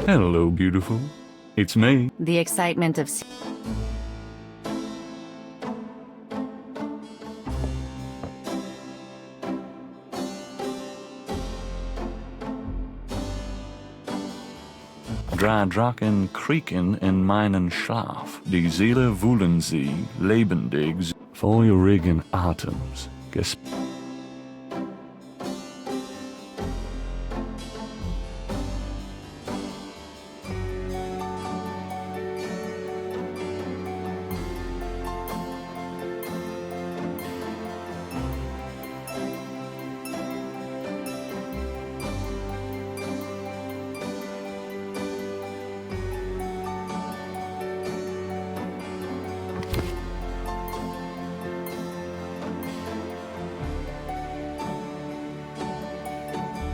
Hello, beautiful. It's me. The excitement of Drei Drachen kriegen in meinen Schlaf. Die Seele wollen sie lebendig feurigen Atems.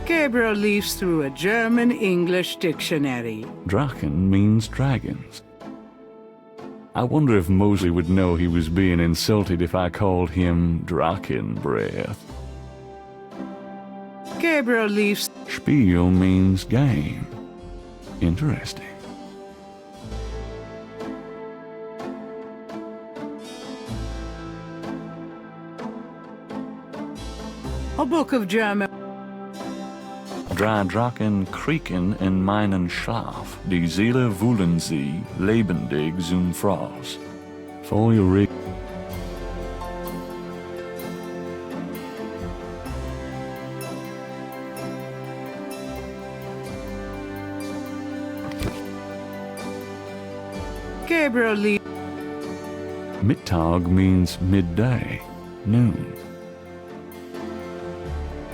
Gabriel leafs through a German-English dictionary. Drachen means dragons. I wonder if Mosley would know he was being insulted if I called him Drachen Breath. Gabriel leafs. Spiel means game. Interesting. A book of German. Drei Drachen kriegen in meinen Schlaf. Die Seele wollen sie lebendig zum Frost. Feurig. Gabriel leafs. Mittag means midday, noon.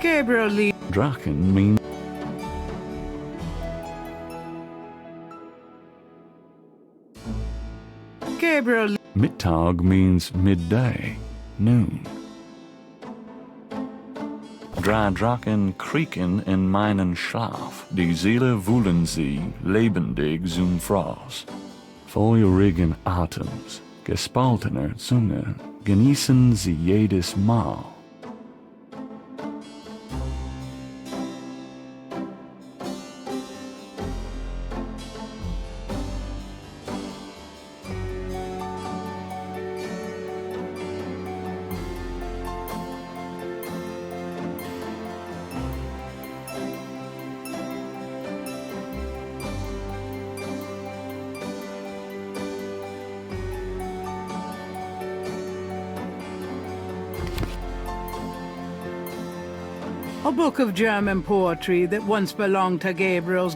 Gabriel leafs. Drachen means Gabriel. Mittag means midday, noon. Drei Drachen kriegen in meinen Schlaf. Die Seele wollen sie lebendig zum Frost. Feurigen Atems, gespaltener Zunge, genießen sie jedes Mal. A book of German poetry that once belonged to Gabriel's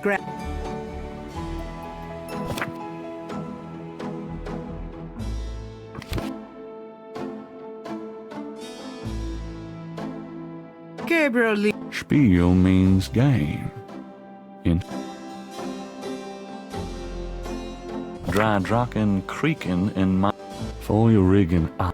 Gabriel leafs. Spiel means game. In Drei Drachen kriegen in my feurigen Atems.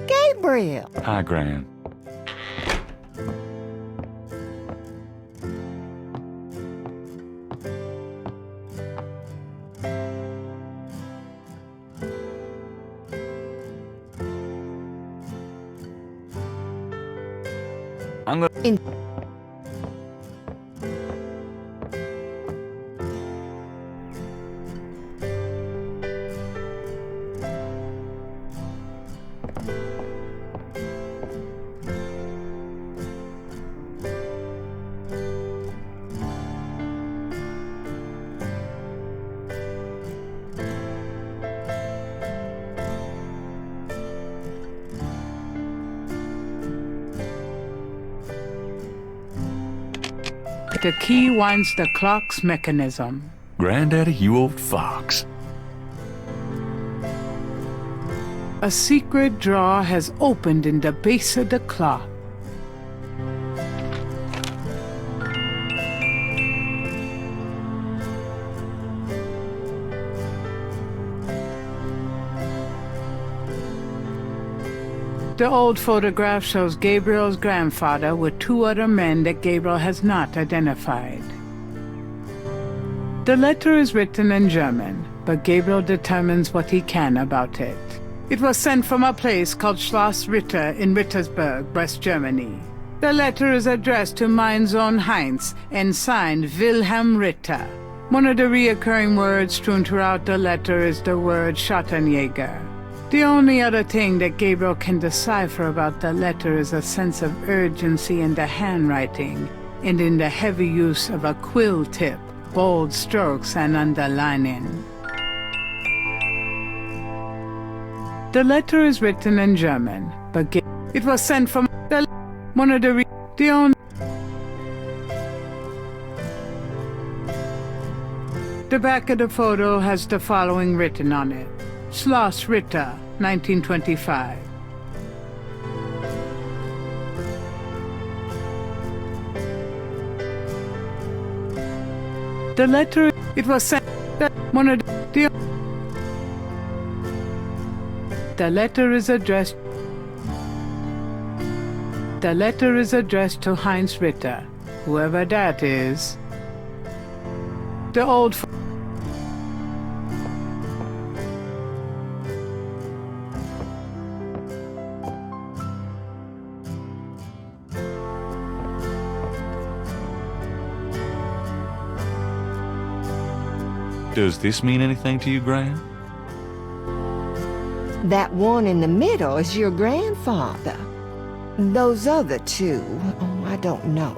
Gabriel. Hi, Gran. In The key winds the clock's mechanism. Granddaddy, you old fox. A secret drawer has opened in the base of the clock. The old photograph shows Gabriel's grandfather with two other men that Gabriel has not identified. The letter is written in German, but Gabriel determines what he can about it. It was sent from a place called Schloss Ritter in Rittersberg, West Germany. The letter is addressed to mein Sohn Heinz and signed Wilhelm Ritter. One of the reoccurring words strewn throughout the letter is the word Schattenjäger. The only other thing that Gabriel can decipher about the letter is a sense of urgency in the handwriting and in the heavy use of a quill tip, bold strokes, and underlining. The letter is written in German, but it was sent from one of the only. The back of the photo has the following written on it: Schloss Ritter, 1925. The letter, it was sent, one of the letter is addressed. The letter is addressed to Heinz Ritter, whoever that is. The old. Does this mean anything to you, Gran? that one in the middle is your grandfather. Those other two, oh, I don't know.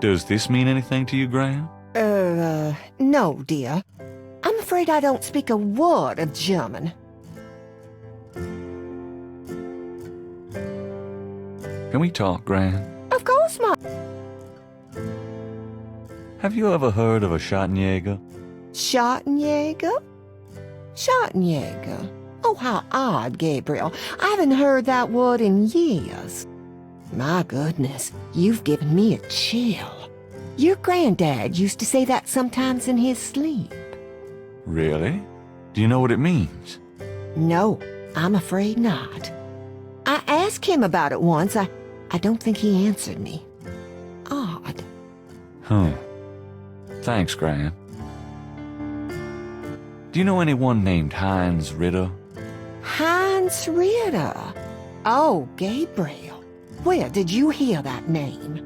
Does this mean anything to you, Gran? No, dear. I'm afraid I don't speak a word of German. Can we talk, Gran? Of course, Ma. Have you ever heard of a Schattenjäger? Schattenjäger? Schattenjäger? Oh, how odd, Gabriel. I haven't heard that word in years. My goodness, you've given me a chill. Your granddad used to say that sometimes in his sleep. Really? Do you know what it means? No, I'm afraid not. I asked him about it once. I don't think he answered me. Odd. Thanks, Gran. Do you know anyone named Heinz Ritter? Heinz Ritter? Oh, Gabriel. Where did you hear that name?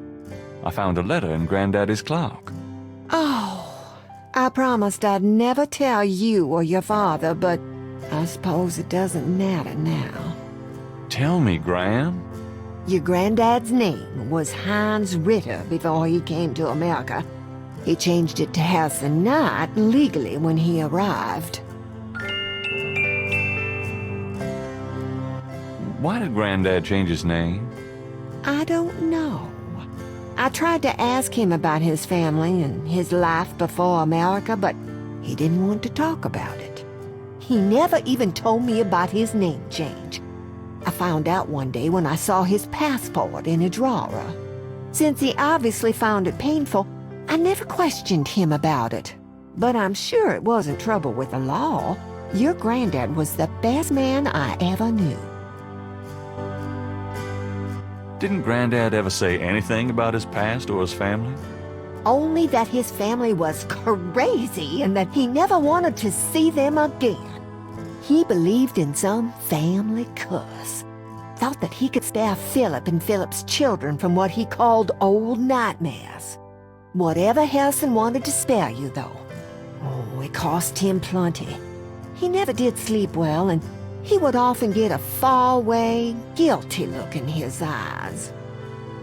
I found a letter in Granddaddy's clock. Oh, I promised I'd never tell you or your father, but I suppose it doesn't matter now. Tell me, Gran. Your granddad's name was Heinz Ritter before he came to America. He changed it to Harrison Knight legally when he arrived. Why did Granddad change his name? I don't know. I tried to ask him about his family and his life before America, but he didn't want to talk about it. He never even told me about his name change. I found out one day when I saw his passport in a drawer. Since he obviously found it painful, I never questioned him about it. But I'm sure it wasn't trouble with the law. Your granddad was the best man I ever knew. Didn't Granddad ever say anything about his past or his family? Only that his family was crazy and that he never wanted to see them again. He believed in some family curse. Thought that he could spare Philip and Philip's children from what he called old nightmares. Whatever Harrison wanted to spare you, though. Oh, it cost him plenty. He never did sleep well, and he would often get a far-away, guilty look in his eyes.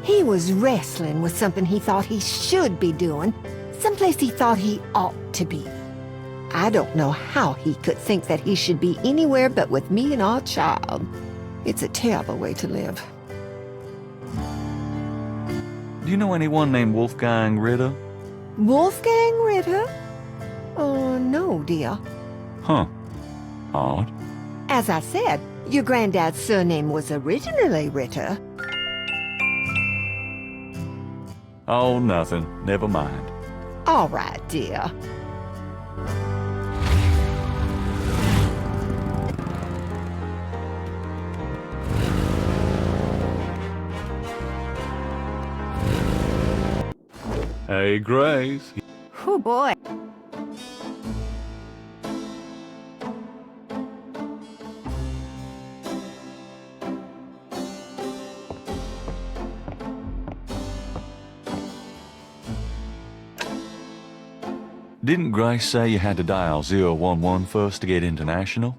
He was wrestling with something he thought he should be doing, someplace he thought he ought to be. I don't know how he could think that he should be anywhere but with me and our child. It's a terrible way to live. Do you know anyone named Wolfgang Ritter? Wolfgang Ritter? Oh, no, dear. Huh. Odd. As I said, your granddad's surname was originally Ritter. Oh, nothing. Never mind. All right, dear. Hey, Grace. Oh boy. Didn't Grace say you had to dial 011 first to get international?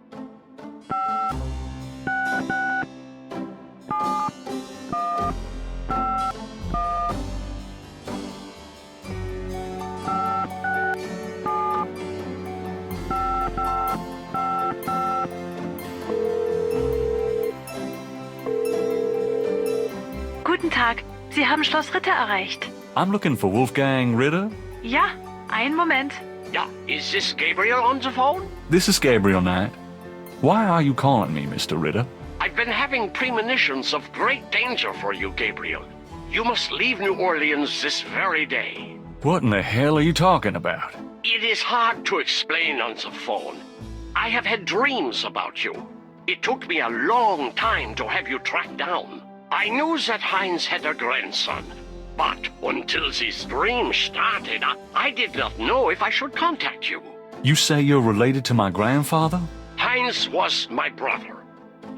Guten Tag, Sie haben Schloss Ritter erreicht. I'm looking for Wolfgang Ritter. Ja, einen Moment. Yeah, is this Gabriel on the phone? This is Gabriel Knight. Why are you calling me, Mr. Ritter? I've been having premonitions of great danger for you, Gabriel. You must leave New Orleans this very day. What in the hell are you talking about? It is hard to explain on the phone. I have had dreams about you. It took me a long time to have you tracked down. I knew that Heinz had a grandson, but until these dreams started, I did not know if I should contact you. You say you're related to my grandfather? Heinz was my brother.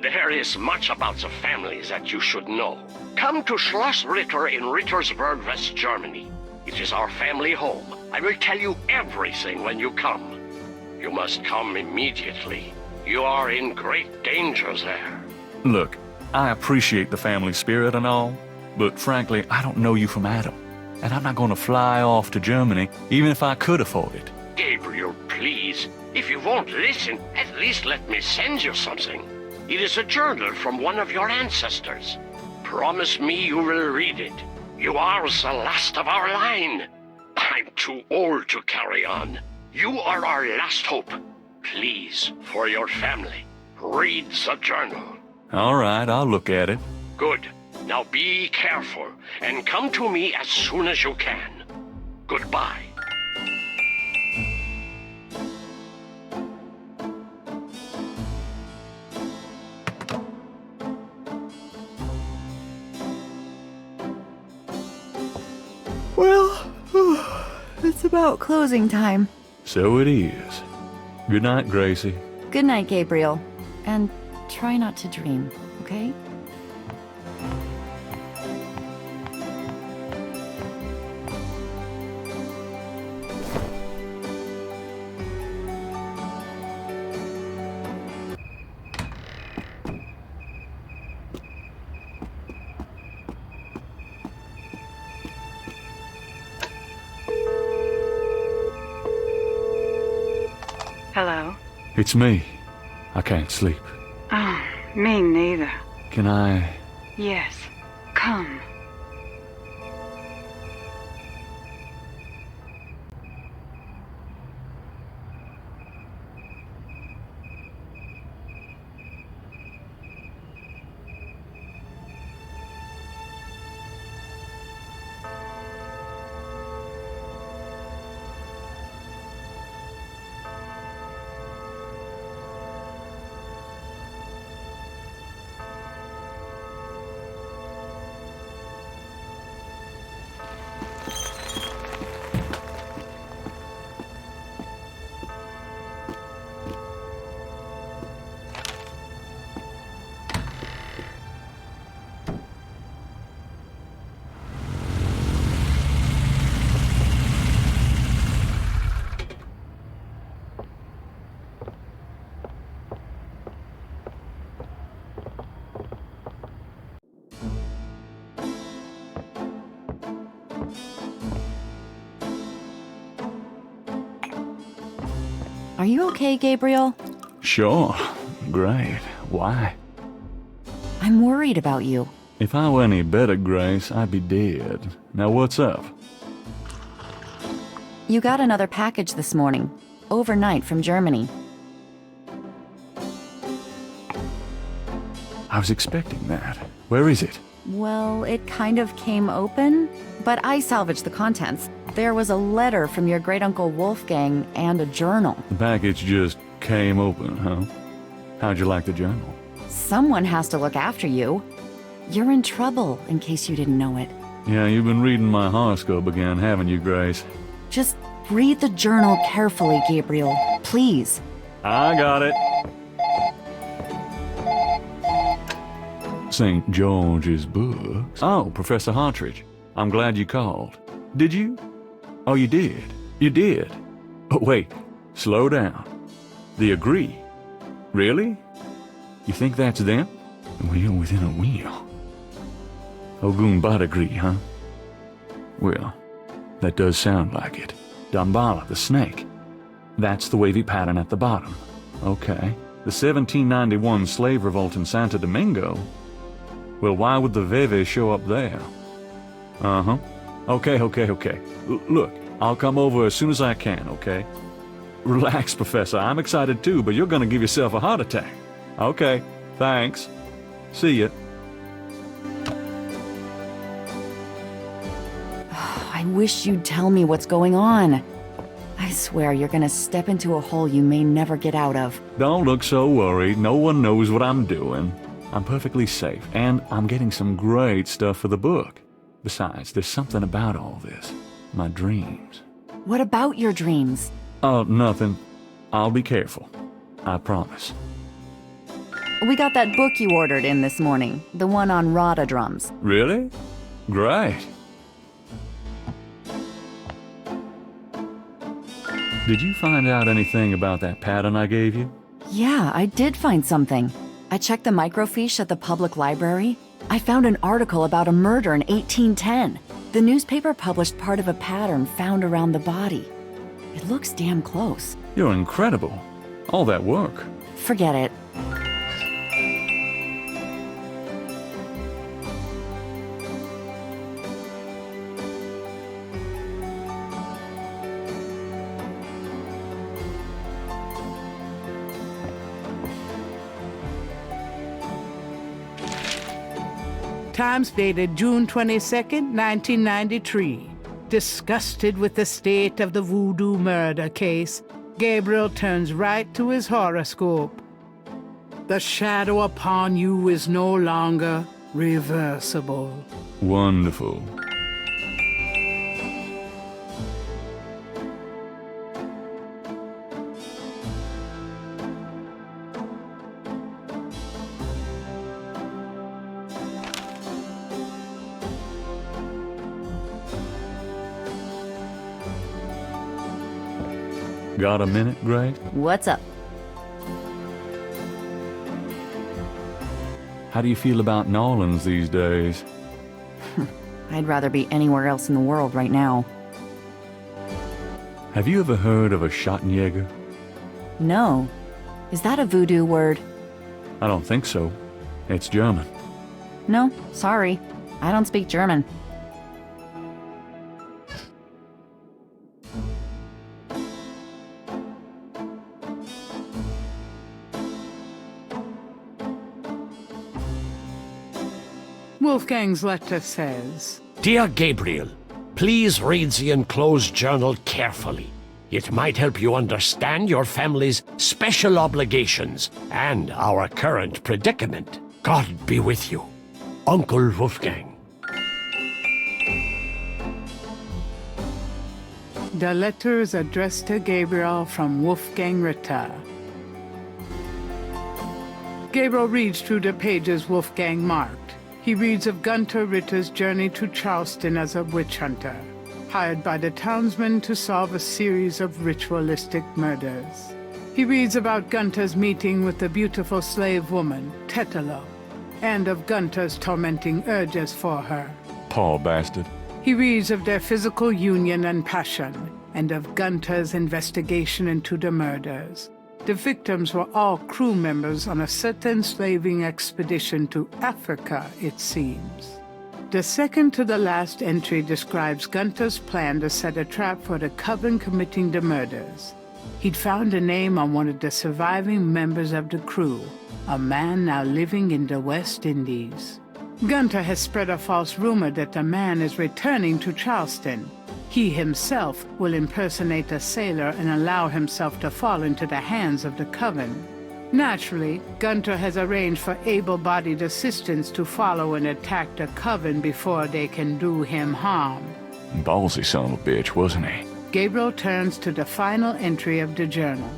There is much about the family that you should know. Come to Schloss Ritter in Rittersberg, West Germany. It is our family home. I will tell you everything when you come. You must come immediately. You are in great danger there. Look, I appreciate the family spirit and all, but frankly, I don't know you from Adam. And I'm not going to fly off to Germany, even if I could afford it. Gabriel, please. If you won't listen, at least let me send you something. It is a journal from one of your ancestors. Promise me you will read it. You are the last of our line. I'm too old to carry on. You are our last hope. Please, for your family, read the journal. All right, I'll look at it. Good. Now be careful, and come to me as soon as you can. Goodbye. Well, it's about closing time. So it is. Good night, Gracie. Good night, Gabriel. And try not to dream, okay? Hello? It's me. I can't sleep. Oh, me neither. Can I... Yes. Come. Are you okay, Gabriel? Sure. Great. Why? I'm worried about you. If I were any better, Grace, I'd be dead. Now what's up? You got another package this morning, overnight from Germany. I was expecting that. Where is it? Well, it kind of came open, but I salvaged the contents. There was a letter from your great-uncle Wolfgang and a journal. The package just came open, huh? How'd you like the journal? Someone has to look after you. You're in trouble, in case you didn't know it. Yeah, you've been reading my horoscope again, haven't you, Grace? Just read the journal carefully, Gabriel. Please. I got it. St. George's books. Oh, Professor Hartridge. I'm glad you called. Did you? Oh, you did. You did. Oh, wait. Slow down. They agree. Really? You think that's them? Wheel within a wheel. Ogun agree, huh? Well, that does sound like it. Dambala, the snake. That's the wavy pattern at the bottom. Okay. The 1791 slave revolt in Santo Domingo? Well, why would the Veve show up there? Uh-huh. Okay. Look, I'll come over as soon as I can, okay? Relax, Professor. I'm excited too, but you're gonna give yourself a heart attack. Okay, thanks. See ya. I wish you'd tell me what's going on. I swear you're gonna step into a hole you may never get out of. Don't look so worried. No one knows what I'm doing. I'm perfectly safe, and I'm getting some great stuff for the book. Besides, there's something about all this. My dreams. What about your dreams? Oh, nothing. I'll be careful. I promise. We got that book you ordered in this morning, the one on Rada drums. Really? Great. Did you find out anything about that pattern I gave you? Yeah, I did find something. I checked the microfiche at the public library. I found an article about a murder in 1810. The newspaper published part of a pattern found around the body. It looks damn close. You're incredible. All that work. Forget it. Times dated June 22nd, 1993. Disgusted with the state of the voodoo murder case, Gabriel turns right to his horoscope. The shadow upon you is no longer reversible. Wonderful. Got a minute, Grace? What's up? How do you feel about New Orleans these days? I'd rather be anywhere else in the world right now. Have you ever heard of a Schottenjäger? No. Is that a voodoo word? I don't think so. It's German. No, sorry. I don't speak German. Wolfgang's letter says, Dear Gabriel, please read the enclosed journal carefully. It might help you understand your family's special obligations and our current predicament. God be with you. Uncle Wolfgang. the letter is addressed to Gabriel from Wolfgang Ritter. Gabriel reads through the pages Wolfgang marked. He reads of Gunther Ritter's journey to Charleston as a witch hunter, hired by the townsmen to solve a series of ritualistic murders. He reads about Gunther's meeting with the beautiful slave woman, Tetelo, and of Gunther's tormenting urges for her. Poor bastard. He reads of their physical union and passion, and of Gunter's investigation into the murders. The victims were all crew members on a certain slaving expedition to Africa, it seems. The second to the last entry describes Gunter's plan to set a trap for the coven committing the murders. He'd found a name on one of the surviving members of the crew, a man now living in the West Indies. Gunter has spread a false rumor that the man is returning to Charleston. He himself will impersonate a sailor and allow himself to fall into the hands of the coven. Naturally, Gunter has arranged for able-bodied assistants to follow and attack the coven before they can do him harm. Ballsy son of a bitch, wasn't he? Gabriel turns to the final entry of the journal.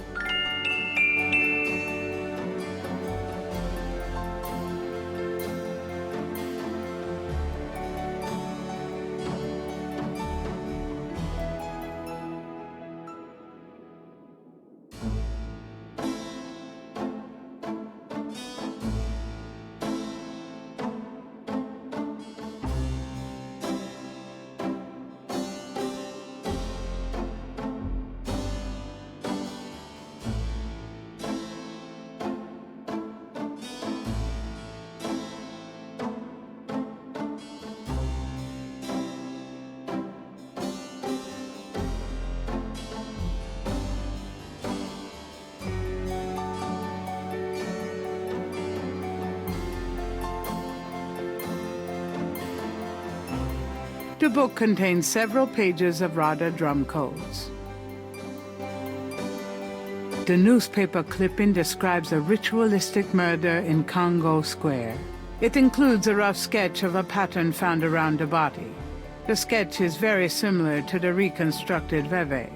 The book contains several pages of RADA drum codes. The newspaper clipping describes a ritualistic murder in Congo Square. It includes a rough sketch of a pattern found around the body. The sketch is very similar to the reconstructed Veve.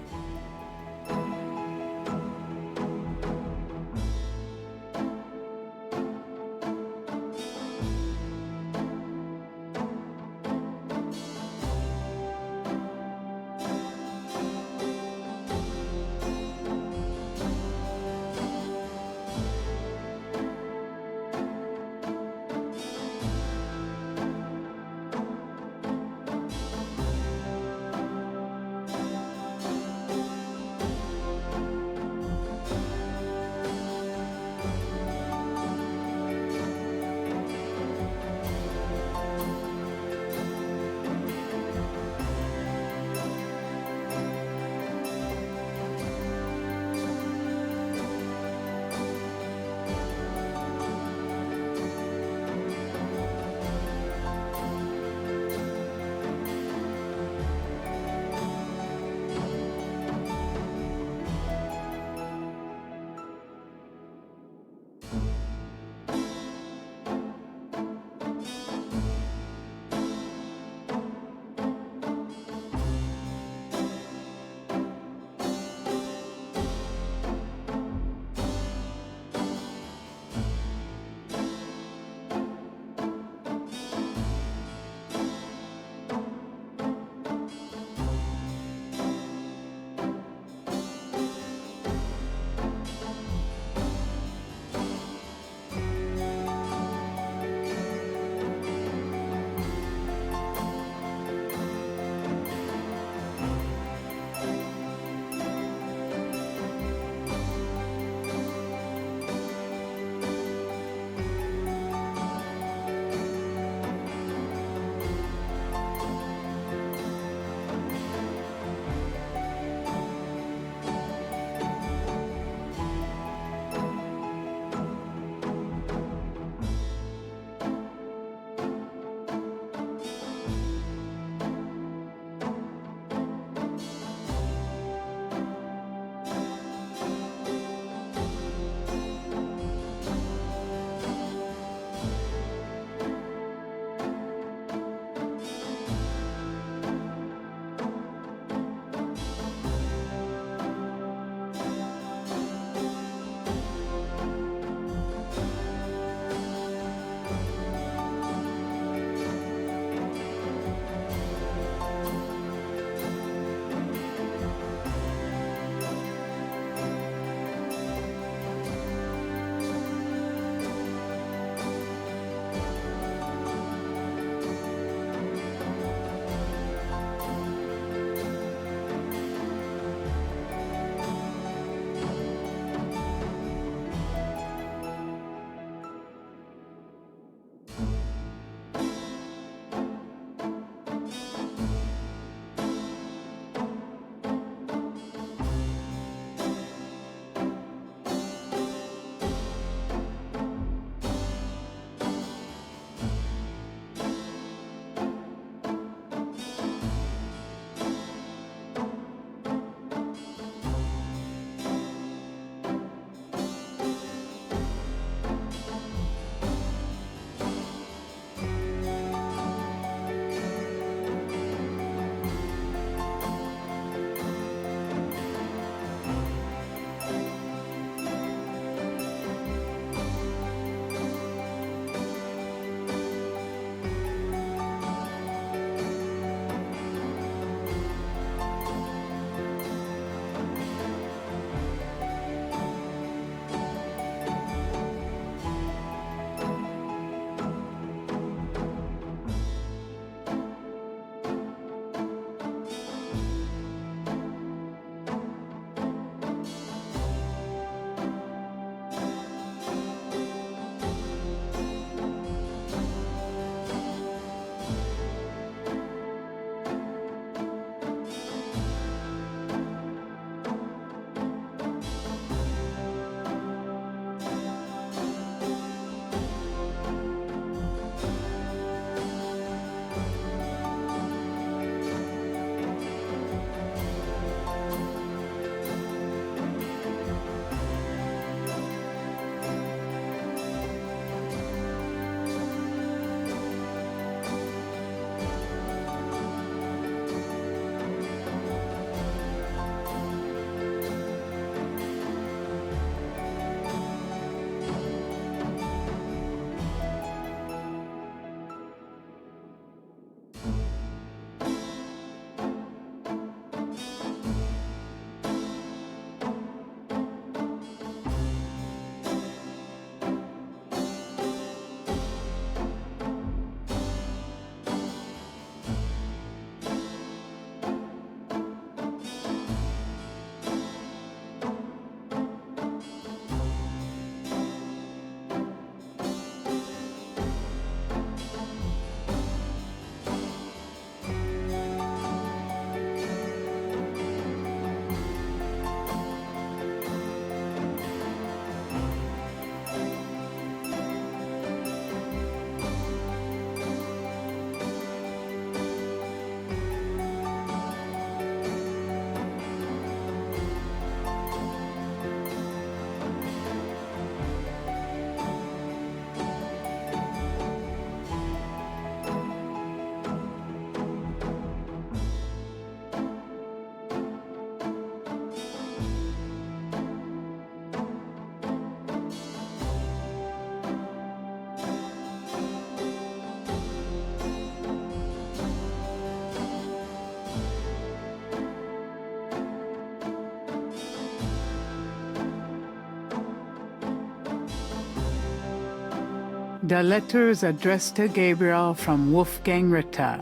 The letter is addressed to Gabriel from Wolfgang Ritter.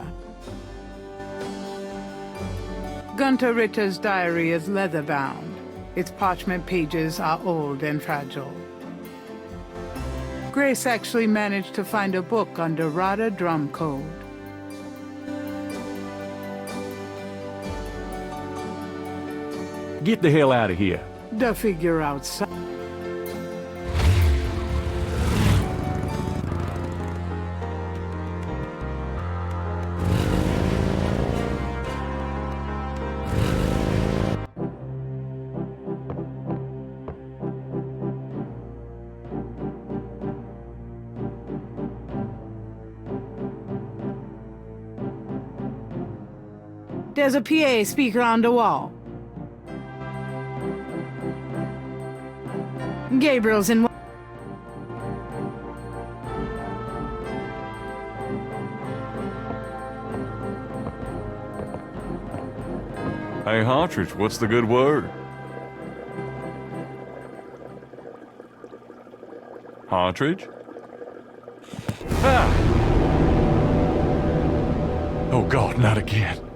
Gunter Ritter's diary is leather-bound. Its parchment pages are old and fragile. Grace actually managed to find a book under Rada drum code. Get the hell out of here. The figure outside. There's a PA speaker on the wall. Gabriel's in. Hey, Hartridge, what's the good word? Hartridge? Ah! Oh, God, not again.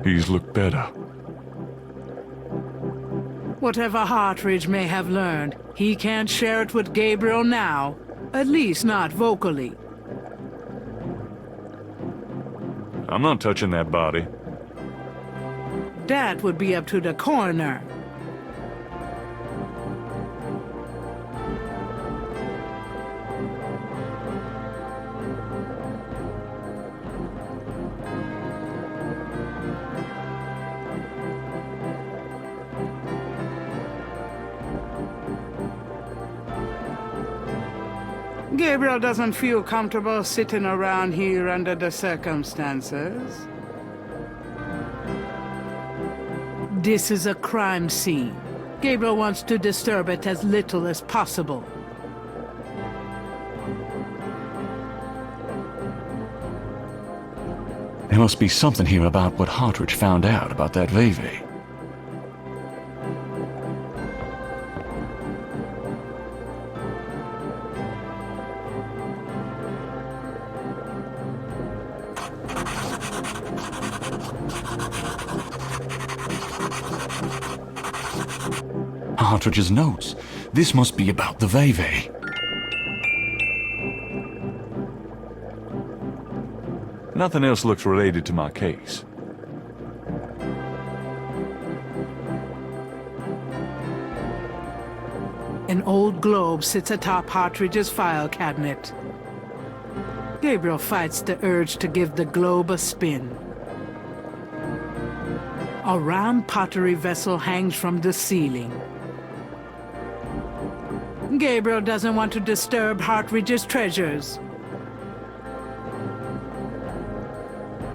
He's looked better. Whatever Hartridge may have learned, he can't share it with Gabriel now. At least not vocally. I'm not touching that body. That would be up to the coroner. Gabriel doesn't feel comfortable sitting around here under the circumstances. This is a crime scene. Gabriel wants to disturb it as little as possible. There must be something here about what Hartridge found out about that Veve. Hartridge's notes. This must be about the Veve. Nothing else looks related to my case. An old globe sits atop Hartridge's file cabinet. Gabriel fights the urge to give the globe a spin. A round pottery vessel hangs from the ceiling. Gabriel doesn't want to disturb Hartridge's treasures.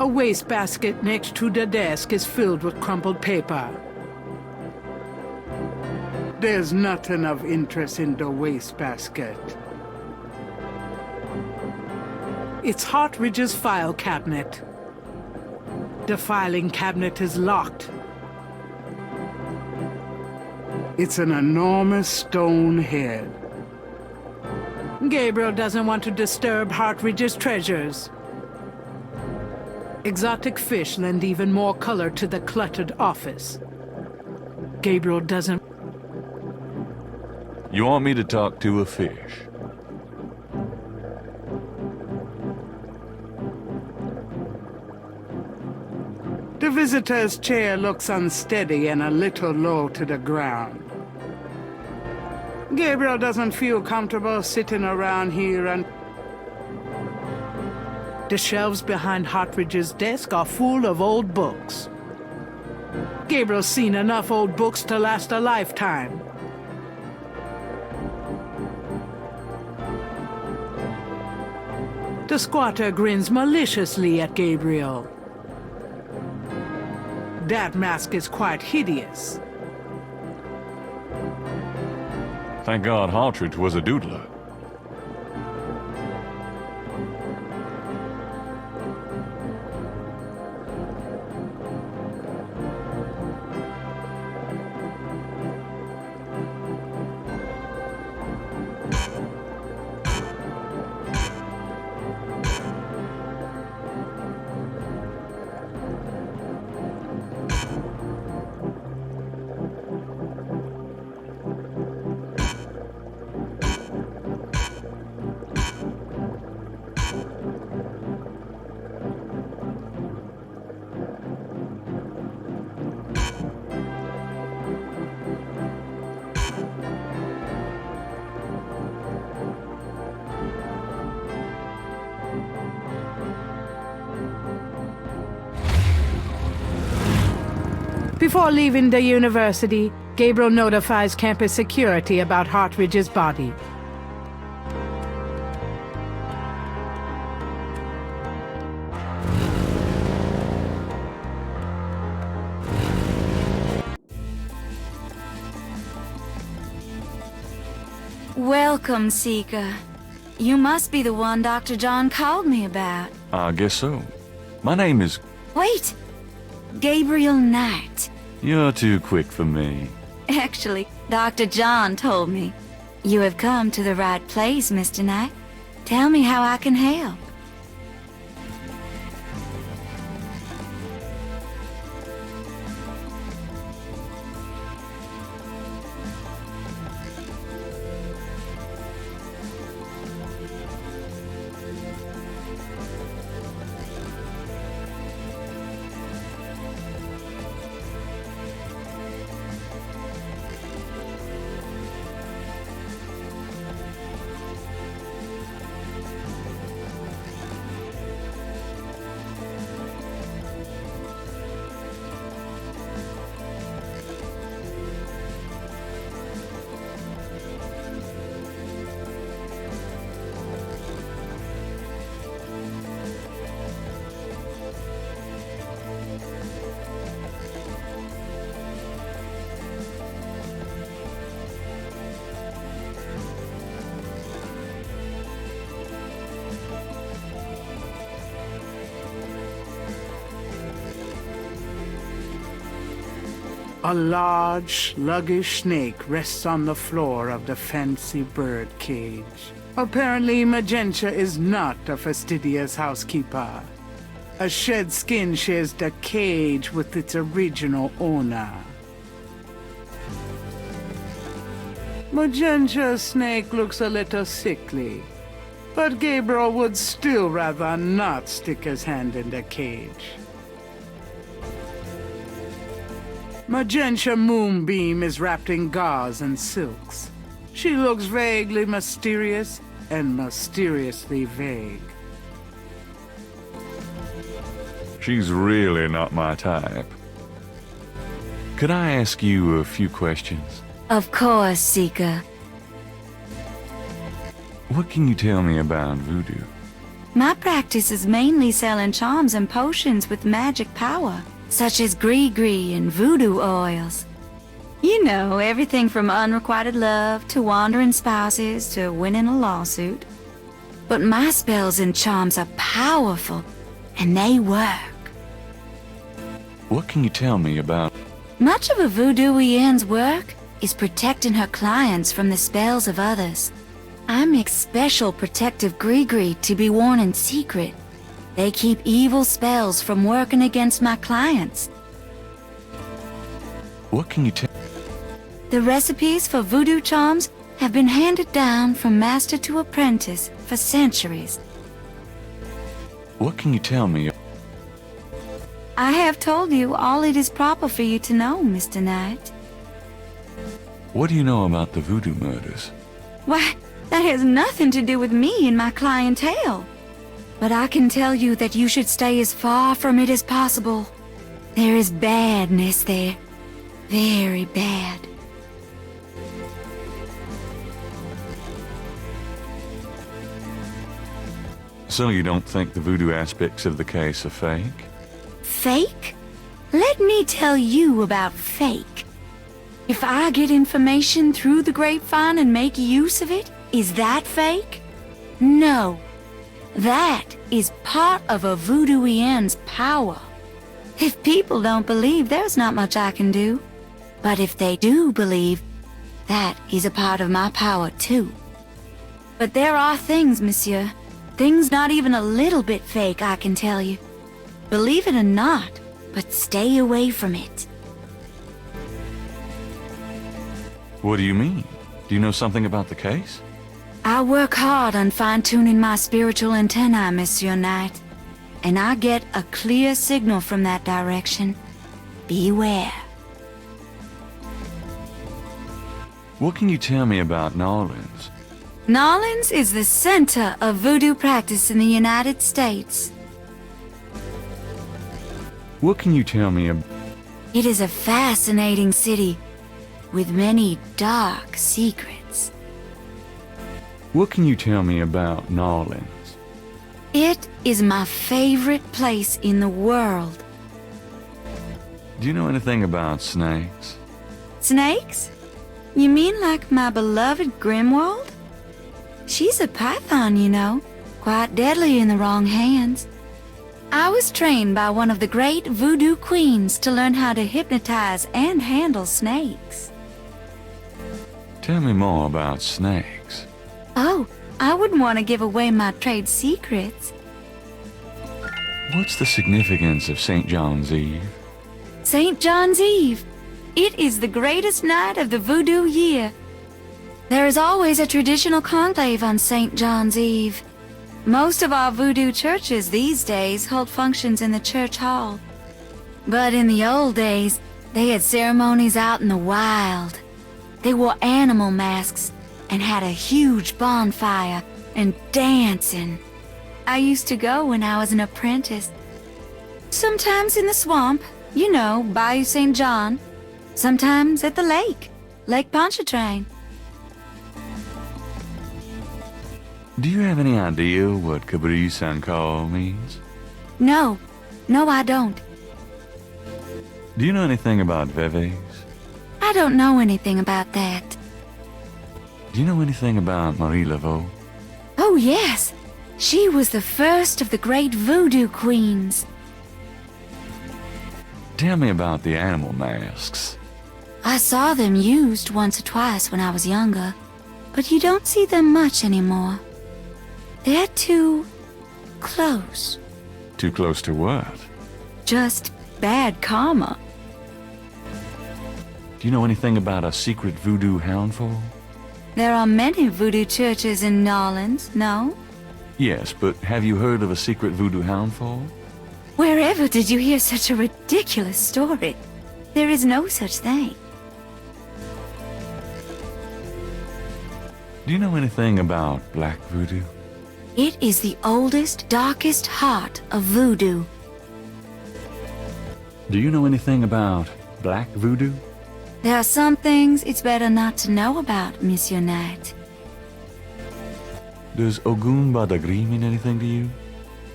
A wastebasket next to the desk is filled with crumpled paper. There's nothing of interest in the wastebasket. It's Hartridge's file cabinet. The filing cabinet is locked. It's an enormous stone head. Gabriel doesn't want to disturb Hartridge's treasures. Exotic fish lend even more color to the cluttered office. Gabriel doesn't... You want me to talk to a fish? The visitor's chair looks unsteady and a little low to the ground. Gabriel doesn't feel comfortable sitting around here and... The shelves behind Hartridge's desk are full of old books. Gabriel's seen enough old books to last a lifetime. The squatter grins maliciously at Gabriel. That mask is quite hideous. Thank God Hartridge was a doodler. Before leaving the university, Gabriel notifies campus security about Hartridge's body. Welcome, Seeker. You must be the one Dr. John called me about. I guess so. My name is... Wait! Gabriel Knight. You're too quick for me. Actually, Dr. John told me. You have come to the right place, Mr. Knight. Tell me how I can help. A large, sluggish snake rests on the floor of the fancy bird cage. Apparently, Magenta is not a fastidious housekeeper. A shed skin shares the cage with its original owner. Magenta's snake looks a little sickly, but Gabriel would still rather not stick his hand in the cage. Magenta Moonbeam is wrapped in gauze and silks. She looks vaguely mysterious and mysteriously vague. She's really not my type. Could I ask you a few questions? Of course, Seeker. What can you tell me about voodoo? My practice is mainly selling charms and potions with magic power, such as gree-gree and voodoo oils. You know, everything from unrequited love to wandering spouses to winning a lawsuit. But my spells and charms are powerful, and they work. What can you tell me about... Much of a voodooienne's work is protecting her clients from the spells of others. I make special protective gree-gree to be worn in secret. They keep evil spells from working against my clients. What can you tell... The recipes for voodoo charms have been handed down from master to apprentice for centuries. What can you tell me... I have told you all it is proper for you to know, Mr. Knight. What do you know about the voodoo murders? Why, that has nothing to do with me and my clientele. But I can tell you that you should stay as far from it as possible. There is badness there. Very bad. So you don't think the voodoo aspects of the case are fake? Fake? Let me tell you about fake. If I get information through the grapevine and make use of it, is that fake? No. That is part of a voodooienne's power. If people don't believe, there's not much I can do. But if they do believe, that is a part of my power too. But there are things, monsieur. Things not even a little bit fake, I can tell you. Believe it or not, but stay away from it. What do you mean? Do you know something about the case? I work hard on fine-tuning my spiritual antennae, Monsieur Knight. And I get a clear signal from that direction. Beware. What can you tell me about New Orleans? New Orleans is the center of voodoo practice in the United States. What can you tell me about... It is a fascinating city with many dark secrets. What can you tell me about New Orleans? It is my favorite place in the world. Do you know anything about snakes? Snakes? You mean like my beloved Grimwald? She's a python, you know, quite deadly in the wrong hands. I was trained by one of the great voodoo queens to learn how to hypnotize and handle snakes. Tell me more about snakes. Oh, I wouldn't want to give away my trade secrets. What's the significance of St. John's Eve? St. John's Eve. It is the greatest night of the voodoo year. There is always a traditional conclave on St. John's Eve. Most of our voodoo churches these days hold functions in the church hall. But in the old days, they had ceremonies out in the wild. They wore animal masks and had a huge bonfire and dancing. I used to go when I was an apprentice. Sometimes in the swamp, you know, Bayou St. John. Sometimes at the lake, Lake Pontchartrain. Do you have any idea what Cabri Sankar means? No, I don't. Do you know anything about Veves? I don't know anything about that. Do you know anything about Marie Laveau? Oh, yes. She was the first of the great voodoo queens. Tell me about the animal masks. I saw them used once or twice when I was younger, but you don't see them much anymore. They're too close. Too close to what? Just bad karma. Do you know anything about a secret voodoo houndful? There are many voodoo churches in New Orleans, no? Yes, but have you heard of a secret voodoo houndful? Wherever did you hear such a ridiculous story? There is no such thing. Do you know anything about black voodoo? It is the oldest, darkest heart of voodoo. Do you know anything about black voodoo? There are some things it's better not to know about, Monsieur Knight. Does Ogun Badagri mean anything to you?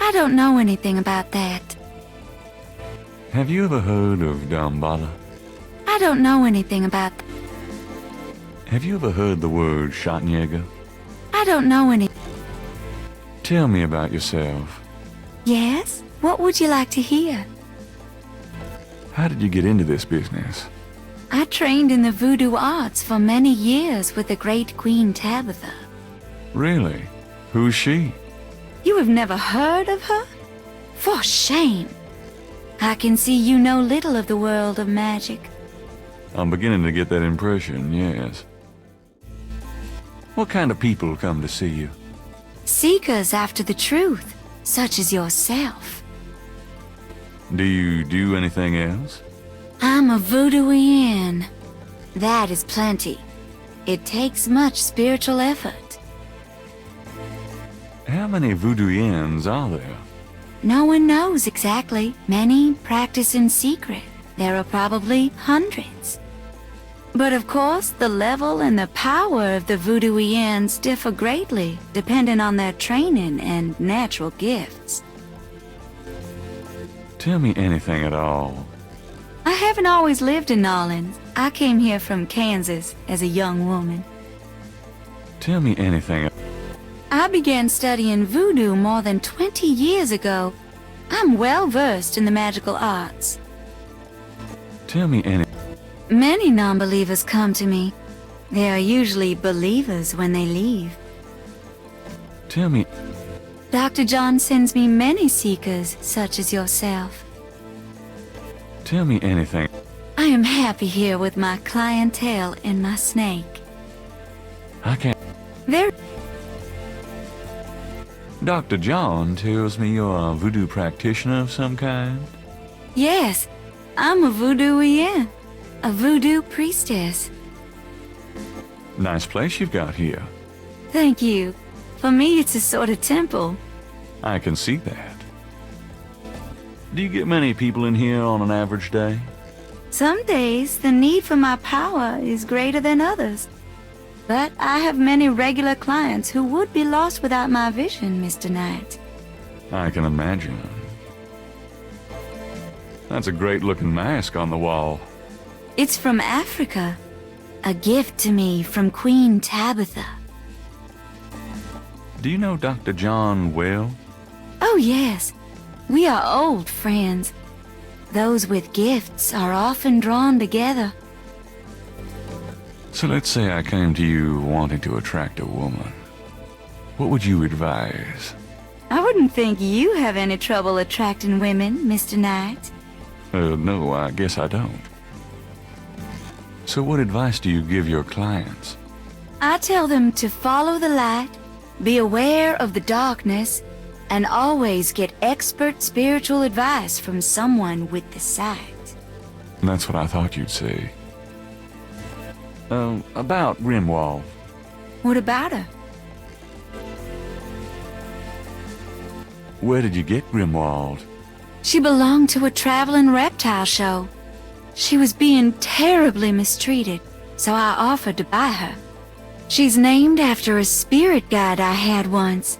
I don't know anything about that. Have you ever heard of Dambala? I don't know anything about that. Have you ever heard the word Schattenjäger? I don't know any. Tell me about yourself. Yes? What would you like to hear? How did you get into this business? I trained in the voodoo arts for many years with the great Queen Tabitha. Really? Who's she? You have never heard of her? For shame! I can see you know little of the world of magic. I'm beginning to get that impression, yes. What kind of people come to see you? Seekers after the truth, such as yourself. Do you do anything else? I'm a voodooian. That is plenty. It takes much spiritual effort. How many voodooians are there? No one knows exactly. Many practice in secret. There are probably hundreds. But of course, the level and the power of the voodooians differ greatly, depending on their training and natural gifts. Tell me anything at all. I haven't always lived in New Orleans. I came here from Kansas as a young woman. Tell me anything. I began studying voodoo more than 20 years ago. I'm well versed in the magical arts. Tell me anything. Many non-believers come to me. They are usually believers when they leave. Tell me. Dr. John sends me many seekers, such as yourself. Tell me anything. I am happy here with my clientele and my snake. I can't. There. Dr. John tells me you're a voodoo practitioner of some kind. Yes, I'm a voodooian, a voodoo priestess. Nice place you've got here. Thank you. For me, it's a sort of temple. I can see that. Do you get many people in here on an average day? Some days, the need for my power is greater than others. But I have many regular clients who would be lost without my vision, Mr. Knight. I can imagine. That's a great-looking mask on the wall. It's from Africa. A gift to me from Queen Tabitha. Do you know Dr. John well? Oh, yes. We are old friends. Those with gifts are often drawn together. So let's say I came to you wanting to attract a woman. What would you advise? I wouldn't think you have any trouble attracting women, Mr. Knight. No, I guess I don't. So what advice do you give your clients? I tell them to follow the light, be aware of the darkness, and always get expert spiritual advice from someone with the sight. That's what I thought you'd say. About Grimwald. What about her? Where did you get Grimwald? She belonged to a traveling reptile show. She was being terribly mistreated, so I offered to buy her. She's named after a spirit guide I had once.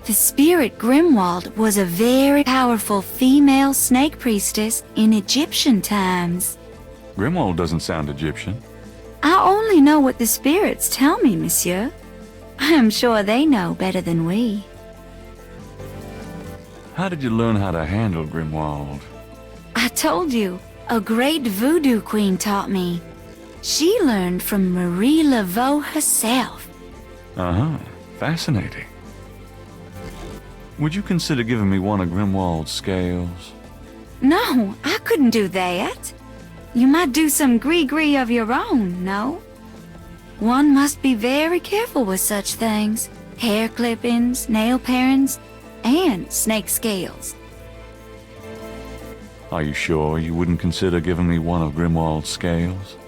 The spirit Grimwald was a very powerful female snake priestess in Egyptian times. Grimwald doesn't sound Egyptian. I only know what the spirits tell me, monsieur. I am sure they know better than we. How did you learn how to handle Grimwald? I told you, a great voodoo queen taught me. She learned from Marie Laveau herself. Uh-huh. Fascinating. Would you consider giving me one of Grimwald's scales? No, I couldn't do that. You might do some gree-gree of your own, no? One must be very careful with such things. Hair clippings, nail parings, and snake scales. Are you sure you wouldn't consider giving me one of Grimwald's scales?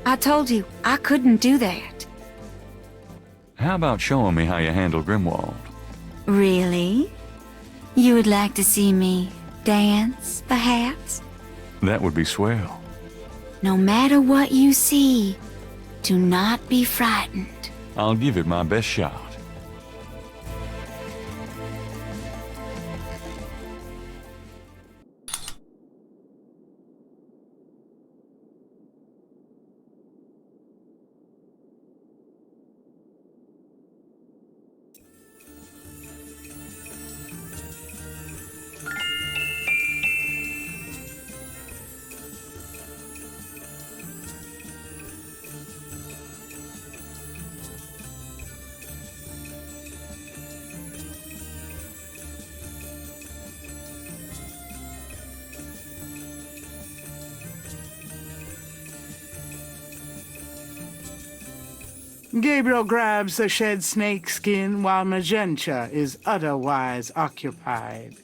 I told you, I couldn't do that. How about showing me how you handle Grimwald? Really? You would like to see me dance, perhaps? That would be swell. No matter what you see, do not be frightened. I'll give it my best shot. Gabriel grabs the shed snake skin while Magenta is otherwise occupied.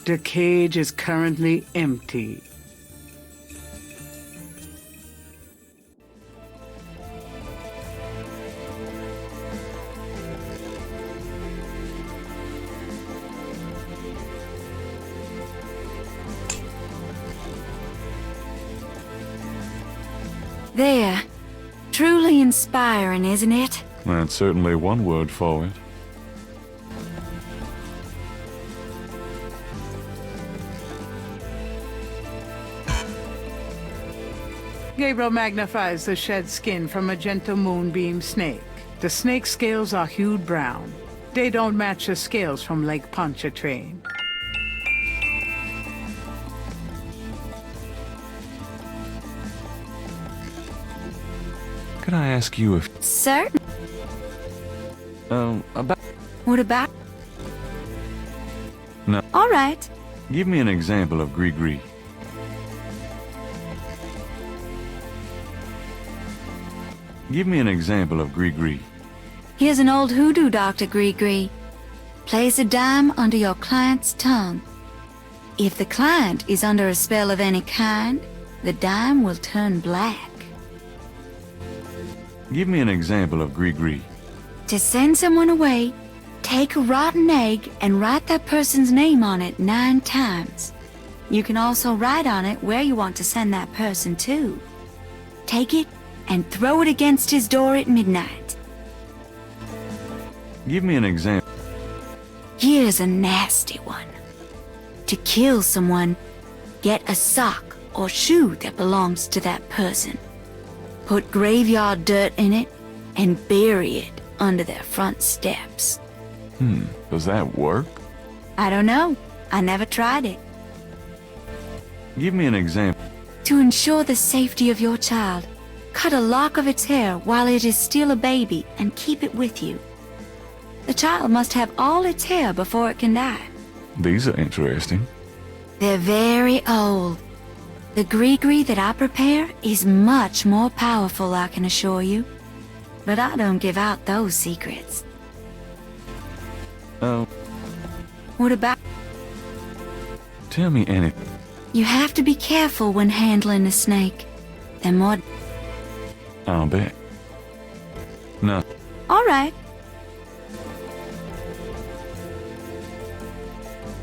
The cage is currently empty. There. Truly inspiring, isn't it? That's certainly one word for it. Gabriel magnifies the shed skin from Magenta Moonbeam Snake. The snake scales are hued brown. They don't match the scales from Lake Pontchartrain. Could I ask you if... Certain. about... What about? No. All right. Give me an example of Gree-Gree. Give me an example of Gree-Gree. Here's an old hoodoo doctor, Gree-Gree. Place a dime under your client's tongue. If the client is under a spell of any kind, the dime will turn black. Give me an example of Gree-Gree. To send someone away, take a rotten egg and write that person's name on it 9 times. You can also write on it where you want to send that person to. Take it and throw it against his door at midnight. Give me an example. Here's a nasty one. To kill someone, get a sock or shoe that belongs to that person. Put graveyard dirt in it and bury it under their front steps. Does that work? I don't know. I never tried it. Give me an example. To ensure the safety of your child, cut a lock of its hair while it is still a baby and keep it with you. The child must have all its hair before it can die. These are interesting. They're very old. The Gree-Gree that I prepare is much more powerful, I can assure you. But I don't give out those secrets. Oh, What about? tell me anything. You have to be careful when handling a snake. They're more... I'll bet. No. All right.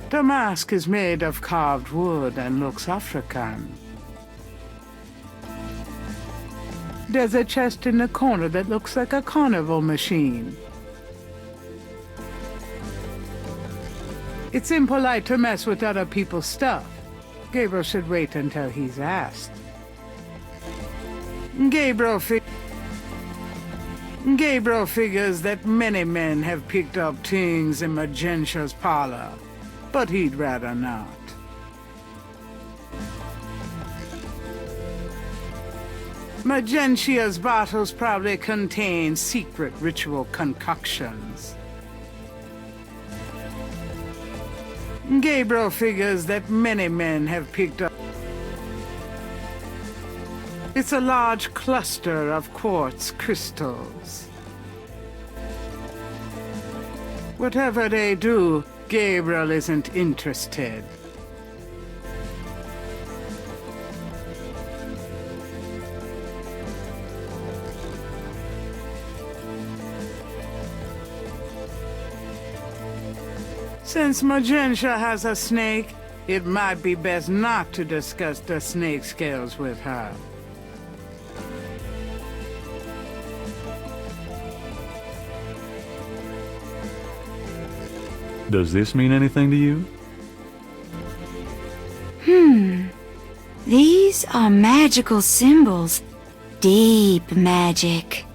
The mask is made of carved wood and looks African. There's a chest in the corner that looks like a carnival machine. It's impolite to mess with other people's stuff. Gabriel should wait until he's asked. Gabriel Gabriel figures that many men have picked up things in Magentia's parlor, but he'd rather not. Magentia's bottles probably contain secret ritual concoctions. Gabriel figures that many men have picked up. It's a large cluster of quartz crystals. Whatever they do, Gabriel isn't interested. Since Magentia has a snake, it might be best not to discuss the snake scales with her. Does this mean anything to you? These are magical symbols. Deep magic.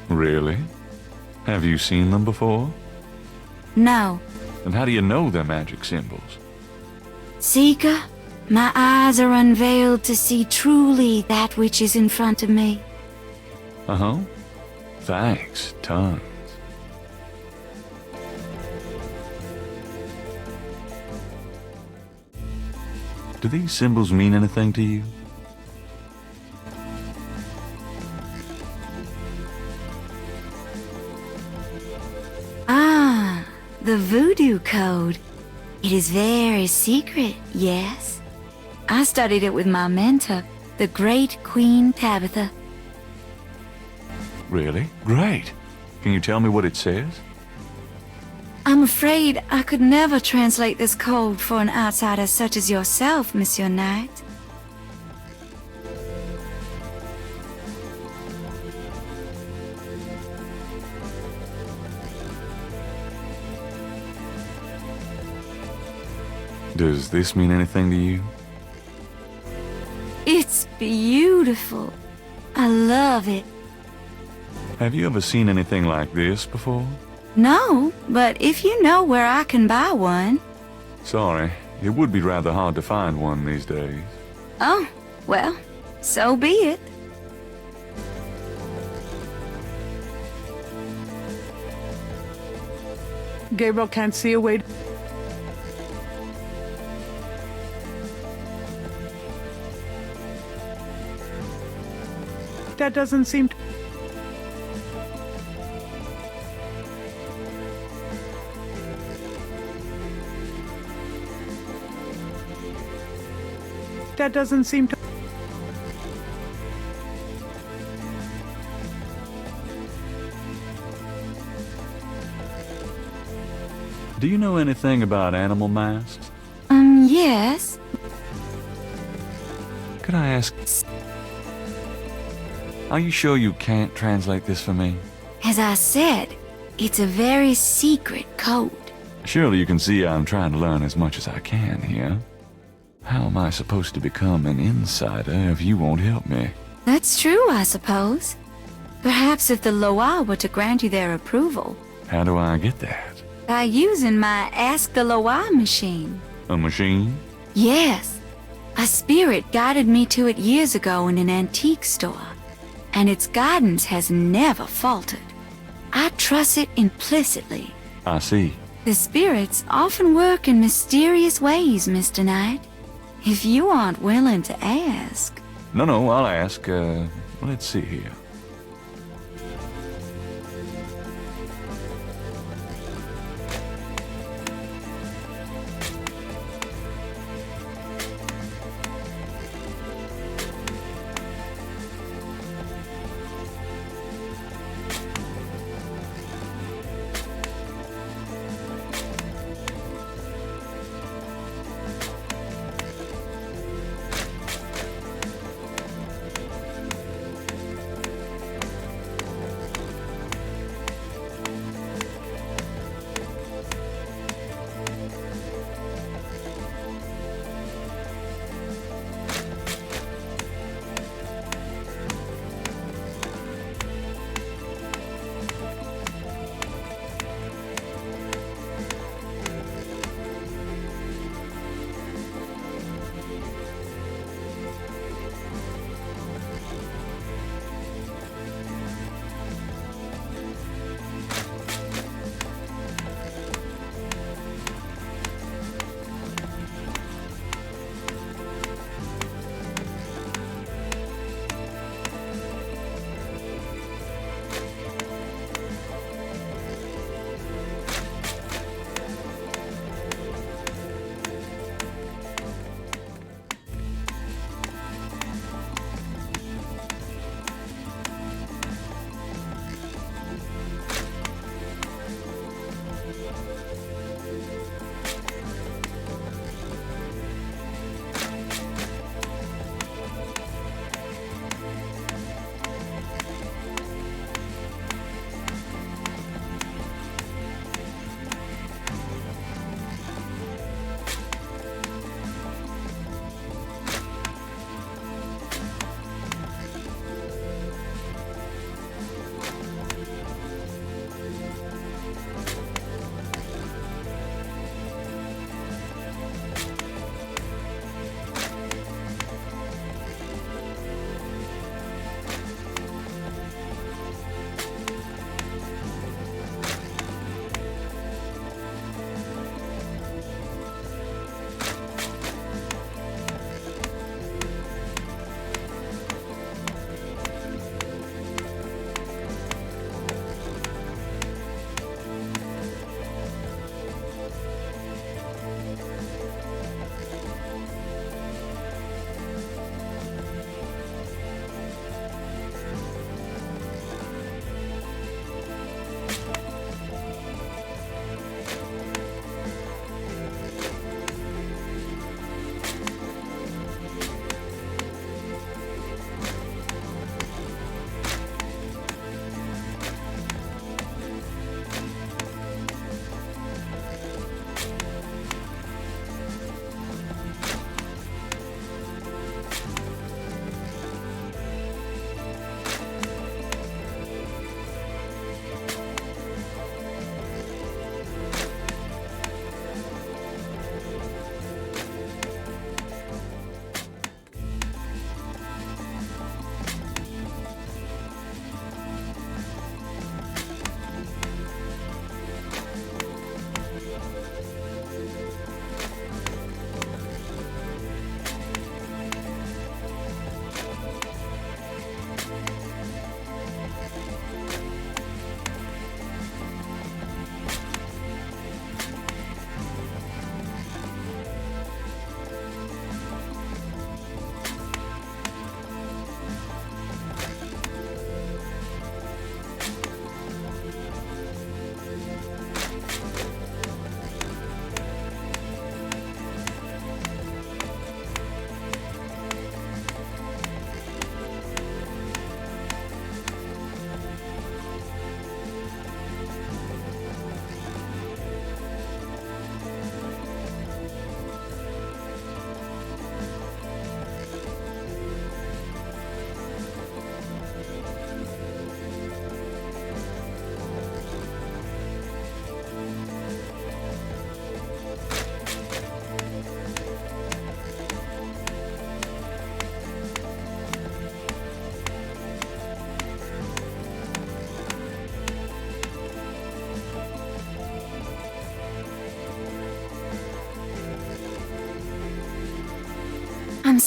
Really? Have you seen them before? No. And how do you know they're magic symbols? Seeker, my eyes are unveiled to see truly that which is in front of me. Uh-huh. Thanks, tons. Do these symbols mean anything to you? Ah, the voodoo code. It is very secret, yes. I studied it with my mentor, the great Queen Tabitha. Really? Great. Can you tell me what it says? I'm afraid I could never translate this code for an outsider such as yourself, Monsieur Knight. Does this mean anything to you? It's beautiful. I love it. Have you ever seen anything like this before? No, but if you know where I can buy one... Sorry, it would be rather hard to find one these days. Oh, well, so be it. Gabriel can't see a way. That doesn't seem to... That doesn't seem to... Do you know anything about animal masks? Yes. Could I ask... Are you sure you can't translate this for me? As I said, it's a very secret code. Surely you can see I'm trying to learn as much as I can here. How am I supposed to become an insider if you won't help me? That's true, I suppose. Perhaps if the Loa were to grant you their approval. How do I get that? By using my Ask the Loa machine. A machine? Yes. A spirit guided me to it years ago in an antique store. And its guidance has never faltered. I trust it implicitly. I see. The spirits often work in mysterious ways, Mr. Knight. If you aren't willing to ask... No, I'll ask. Let's see here.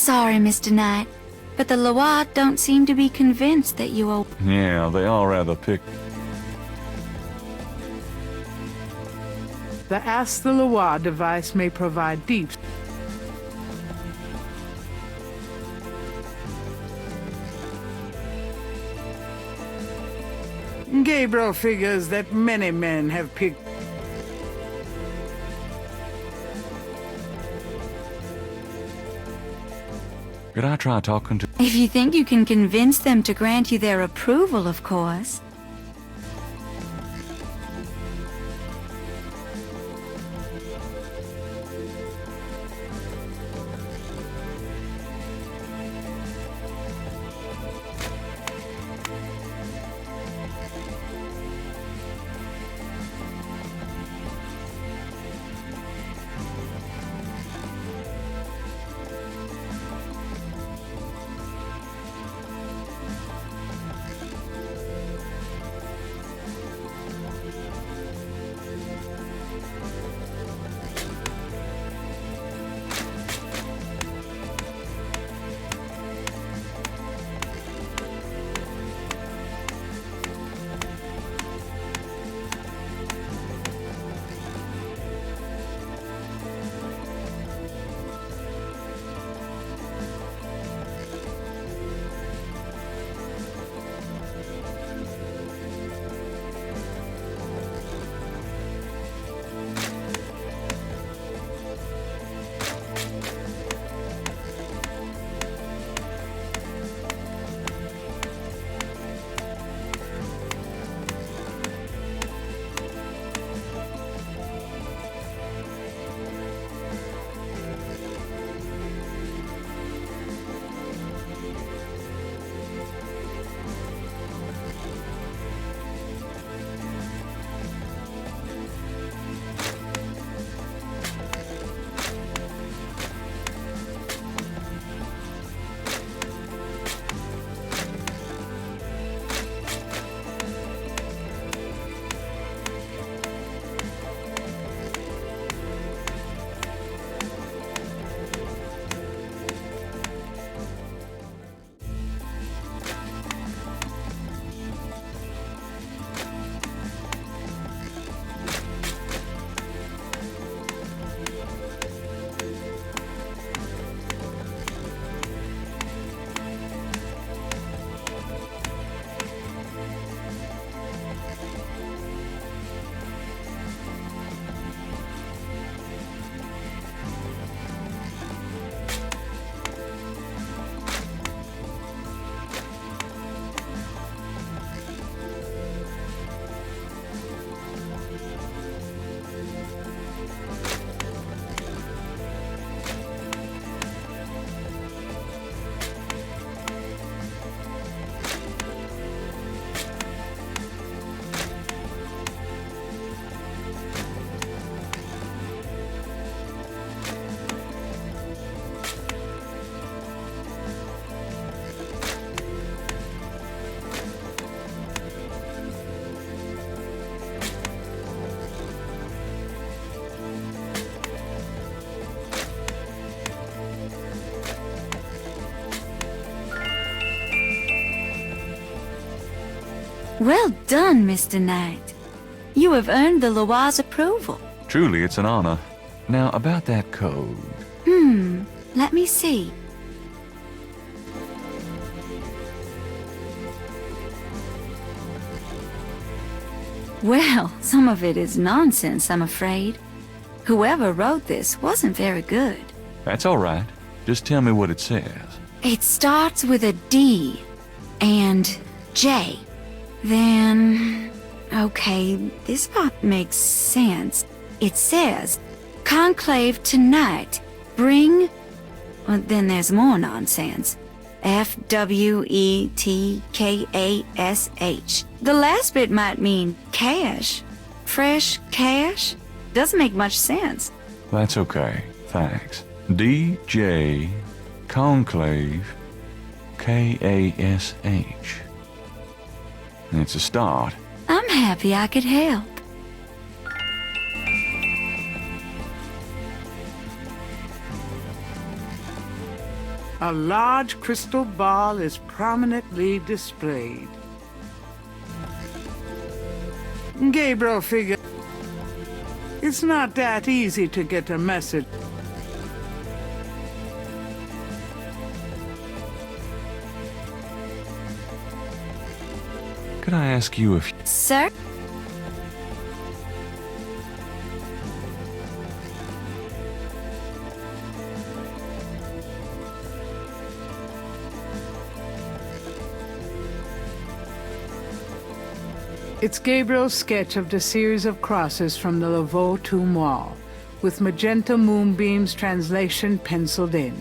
Sorry, Mr. Knight, but the Loire don't seem to be convinced that you are... Yeah, they are rather The Ask the Loire device may provide deep... Gabriel figures that many men have picked... Could I try talking to... If you think you can convince them to grant you their approval, of course. Well done, Mr. Knight. You have earned the Loire's approval. Truly, it's an honor. Now, about that code. Let me see. Well, some of it is nonsense, I'm afraid. Whoever wrote this wasn't very good. That's all right. Just tell me what it says. It starts with a D and J. Then... okay, this part makes sense. It says, Conclave tonight, bring... well, then there's more nonsense. F-W-E-T-K-A-S-H. The last bit might mean cash. Fresh cash? Doesn't make much sense. That's okay. Thanks. D.J. Conclave K-A-S-H. It's a start. I'm happy I could help. A large crystal ball is prominently displayed. Gabriel figured it's not that easy to get a message. Could I ask you if... Sir? It's Gabriel's sketch of the series of crosses from the Laveau tomb wall, with magenta moonbeams translation penciled in.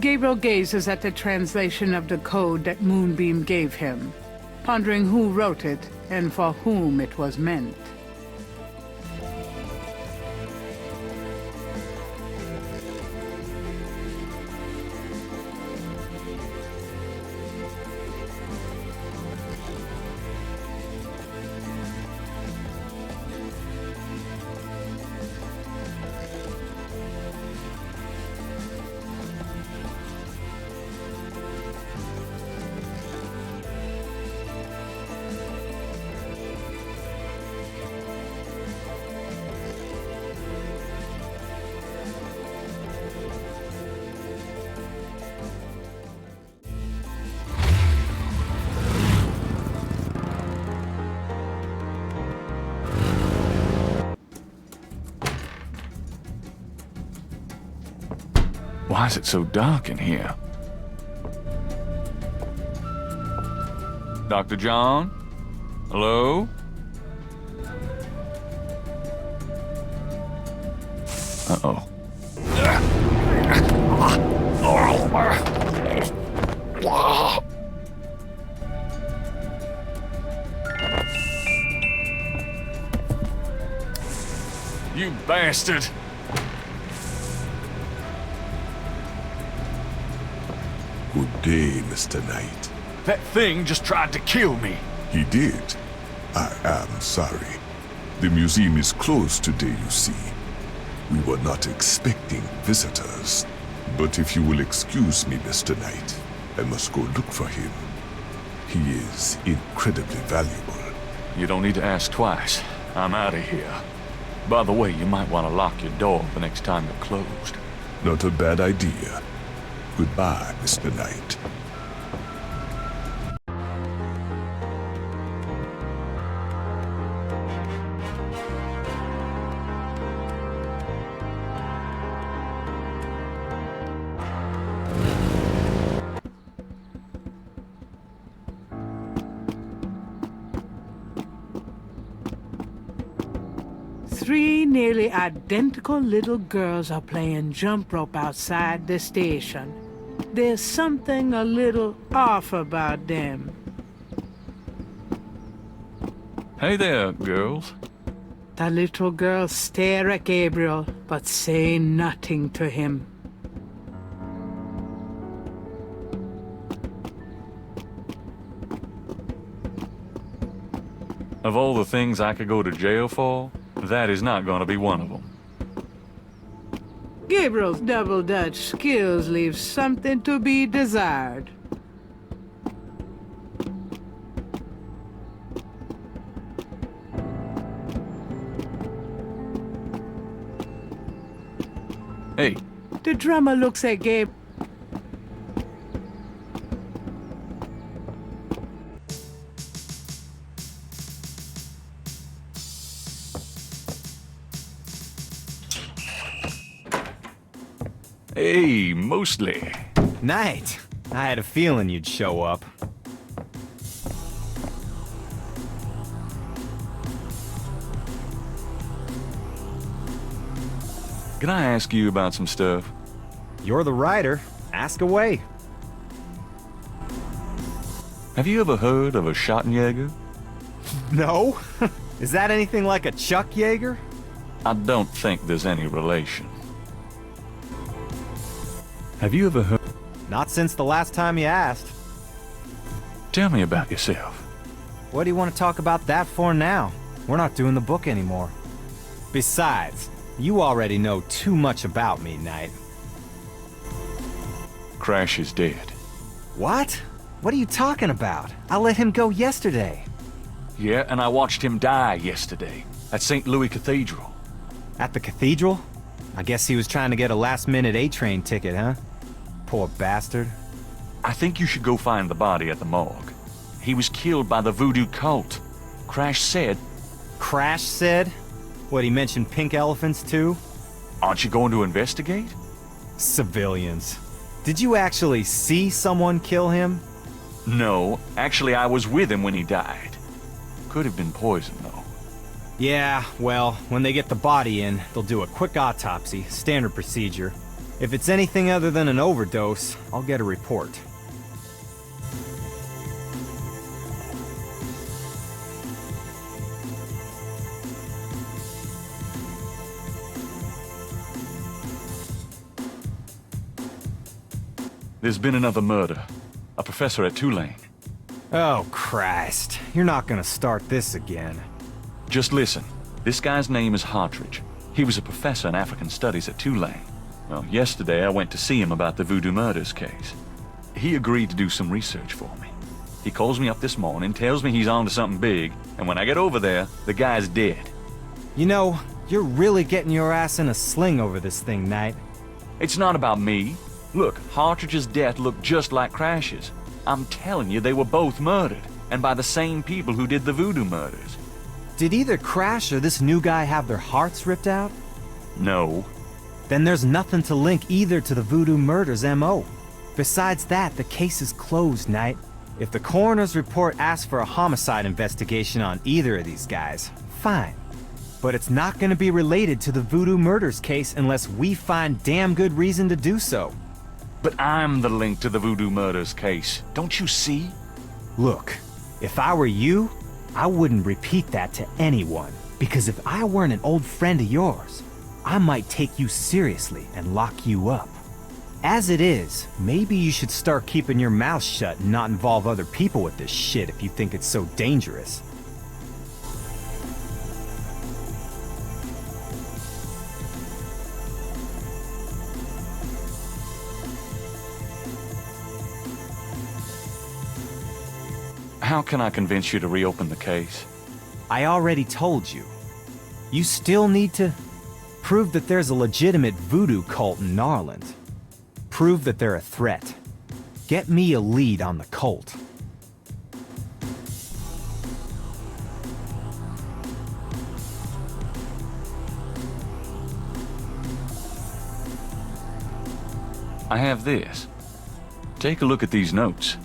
Gabriel gazes at the translation of the code that Moonbeam gave him, pondering who wrote it and for whom it was meant. Why is it so dark in here? Dr. John? Hello? Uh-oh. You bastard! Good day, Mr. Knight. That thing just tried to kill me. He did. I am sorry. The museum is closed today, you see. We were not expecting visitors. But if you will excuse me, Mr. Knight, I must go look for him. He is incredibly valuable. You don't need to ask twice. I'm out of here. By the way, you might want to lock your door the next time you're closed. Not a bad idea. Goodbye, Mr. Knight. Three nearly identical little girls are playing jump rope outside the station. There's something a little off about them. Hey there, girls. The little girls stare at Gabriel, but say nothing to him. Of all the things I could go to jail for, that is not going to be one of them. Gabriel's double Dutch skills leave something to be desired. Hey, The drummer looks at Gabe. hey, mostly. Knight, I had a feeling you'd show up. Can I ask you about some stuff? You're the writer. Ask away. Have you ever heard of a Schottenjäger? No? Is that anything like a Chuck Yeager? I don't think there's any relation. Have you ever heard... Not since the last time you asked. Tell me about yourself. What do you want to talk about that for now? We're not doing the book anymore. Besides, you already know too much about me, Knight. Crash is dead. What? What are you talking about? I let him go yesterday. Yeah, and I watched him die yesterday at St. Louis Cathedral. At the cathedral? I guess he was trying to get a last-minute A-train ticket, huh? Poor bastard. I think you should go find the body at the morgue. He was killed by the voodoo cult. Crash said... Crash said? What, he mentioned pink elephants too? Aren't you going to investigate? Civilians. Did you actually see someone kill him? No, actually I was with him when he died. Could have been poison, though. Yeah, well, when they get the body in, they'll do a quick autopsy, standard procedure. If it's anything other than an overdose, I'll get a report. There's been another murder. A professor at Tulane. Oh, Christ. You're not gonna start this again. Just listen. This guy's name is Hartridge. He was a professor in African Studies at Tulane. Well, yesterday I went to see him about the voodoo murders case. He agreed to do some research for me. He calls me up this morning, tells me he's on to something big, and when I get over there, the guy's dead. You know, you're really getting your ass in a sling over this thing, Knight. It's not about me. Look, Hartridge's death looked just like Crash's. I'm telling you, they were both murdered, and by the same people who did the voodoo murders. Did either Crash or this new guy have their hearts ripped out? No. Then there's nothing to link either to the voodoo murders M.O. Besides that, the case is closed, Knight. If the coroner's report asks for a homicide investigation on either of these guys, fine. But it's not going to be related to the voodoo murders case unless we find damn good reason to do so. But I'm the link to the voodoo murders case. Don't you see? Look, if I were you, I wouldn't repeat that to anyone. Because if I weren't an old friend of yours, I might take you seriously and lock you up. As it is, maybe you should start keeping your mouth shut and not involve other people with this shit if you think it's so dangerous. How can I convince you to reopen the case? I already told you. You still need to prove that there's a legitimate voodoo cult in Narland. Prove that they're a threat. Get me a lead on the cult. I have this. Take a look at these notes.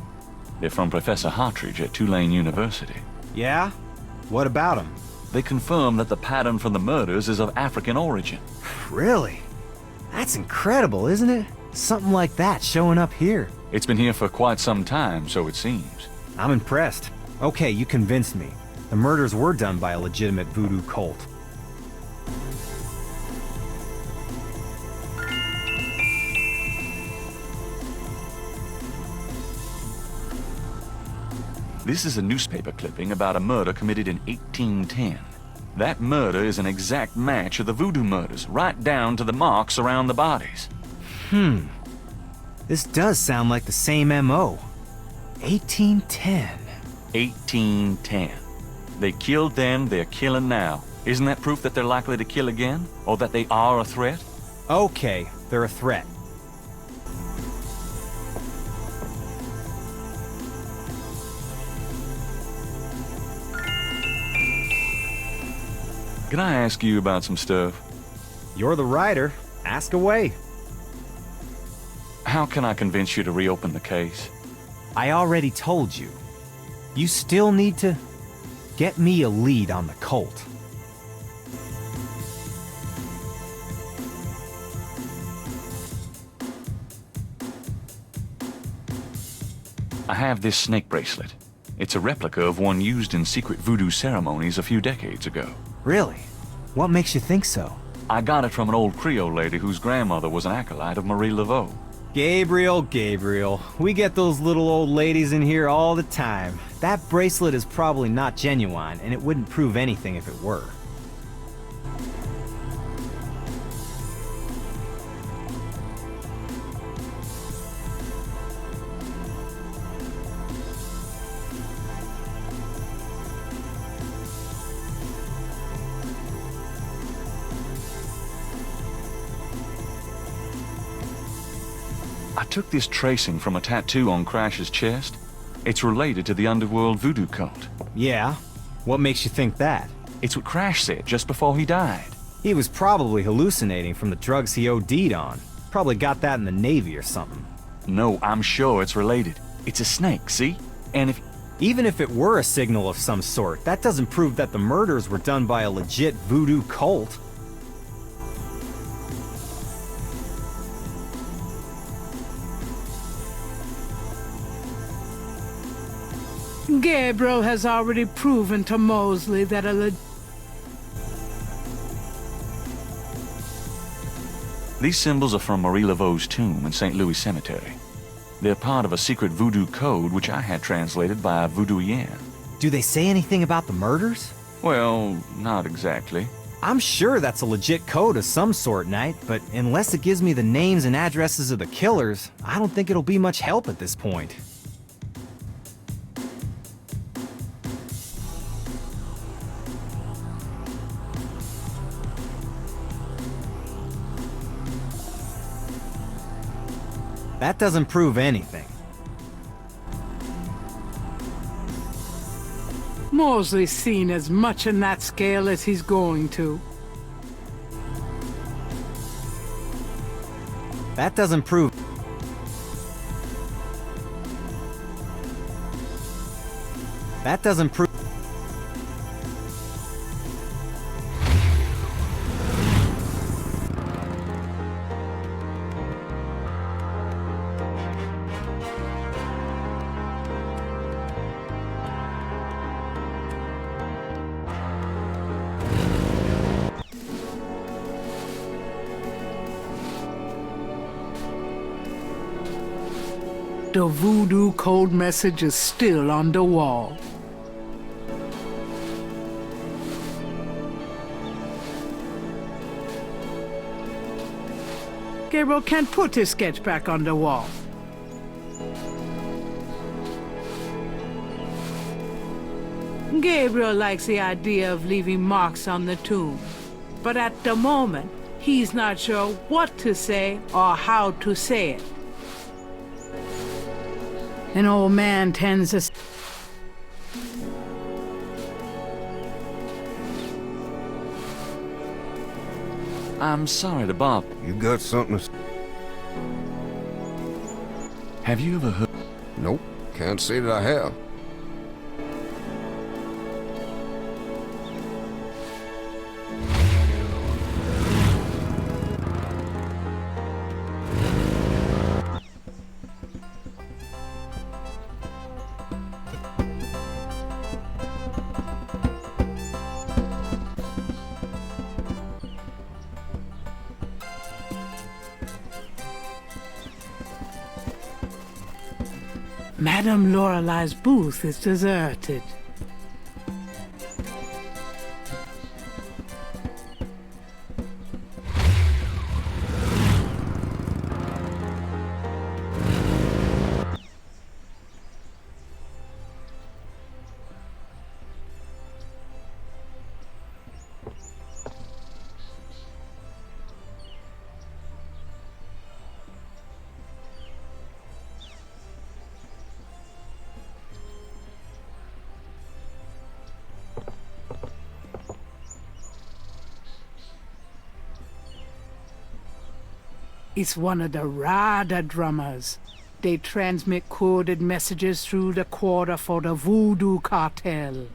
They're from Professor Hartridge at Tulane University. Yeah? What about them? They confirm that the pattern for the murders is of African origin. Really? That's incredible, isn't it? Something like that showing up here. It's been here for quite some time, so it seems. I'm impressed. Okay, you convinced me. The murders were done by a legitimate voodoo cult. This is a newspaper clipping about a murder committed in 1810. That murder is an exact match of the voodoo murders, right down to the marks around the bodies. This does sound like the same M.O. 1810. 1810. They killed then, they're killing now. Isn't that proof that they're likely to kill again? Or that they are a threat? Okay, they're a threat. Can I ask you about some stuff? You're the writer. Ask away. How can I convince you to reopen the case? I already told you. You still need to get me a lead on the cult. I have this snake bracelet. It's a replica of one used in secret voodoo ceremonies a few decades ago. Really? What makes you think so? I got it from an old Creole lady whose grandmother was an acolyte of Marie Laveau. Gabriel. We get those little old ladies in here all the time. That bracelet is probably not genuine, and it wouldn't prove anything if it were. I took this tracing from a tattoo on Crash's chest. It's related to the underworld voodoo cult. Yeah? What makes you think that? It's what Crash said just before he died. He was probably hallucinating from the drugs he OD'd on. Probably got that in the Navy or something. No, I'm sure it's related. It's a snake, see? And if... Even if it were a signal of some sort, that doesn't prove that the murders were done by a legit voodoo cult. Gabriel has already proven to Mosley that These symbols are from Marie Laveau's tomb in St. Louis Cemetery. They're part of a secret voodoo code which I had translated by a voodooian. Do they say anything about the murders? Well, not exactly. I'm sure that's a legit code of some sort, Knight, but unless it gives me the names and addresses of the killers, I don't think it'll be much help at this point. That doesn't prove anything. Mosley's seen as much in that scale as he's going to. That doesn't prove... That doesn't prove... The voodoo code message is still on the wall. Gabriel can't put his sketch back on the wall. Gabriel likes the idea of leaving marks on the tomb, but at the moment, he's not sure what to say or how to say it. An old man tends to... I'm sorry to bother. You got something to... Have you ever heard... Nope, can't say that I have. Madame Lorelei's booth is deserted. It's one of the Rada drummers. They transmit coded messages through the quarter for the voodoo cartel.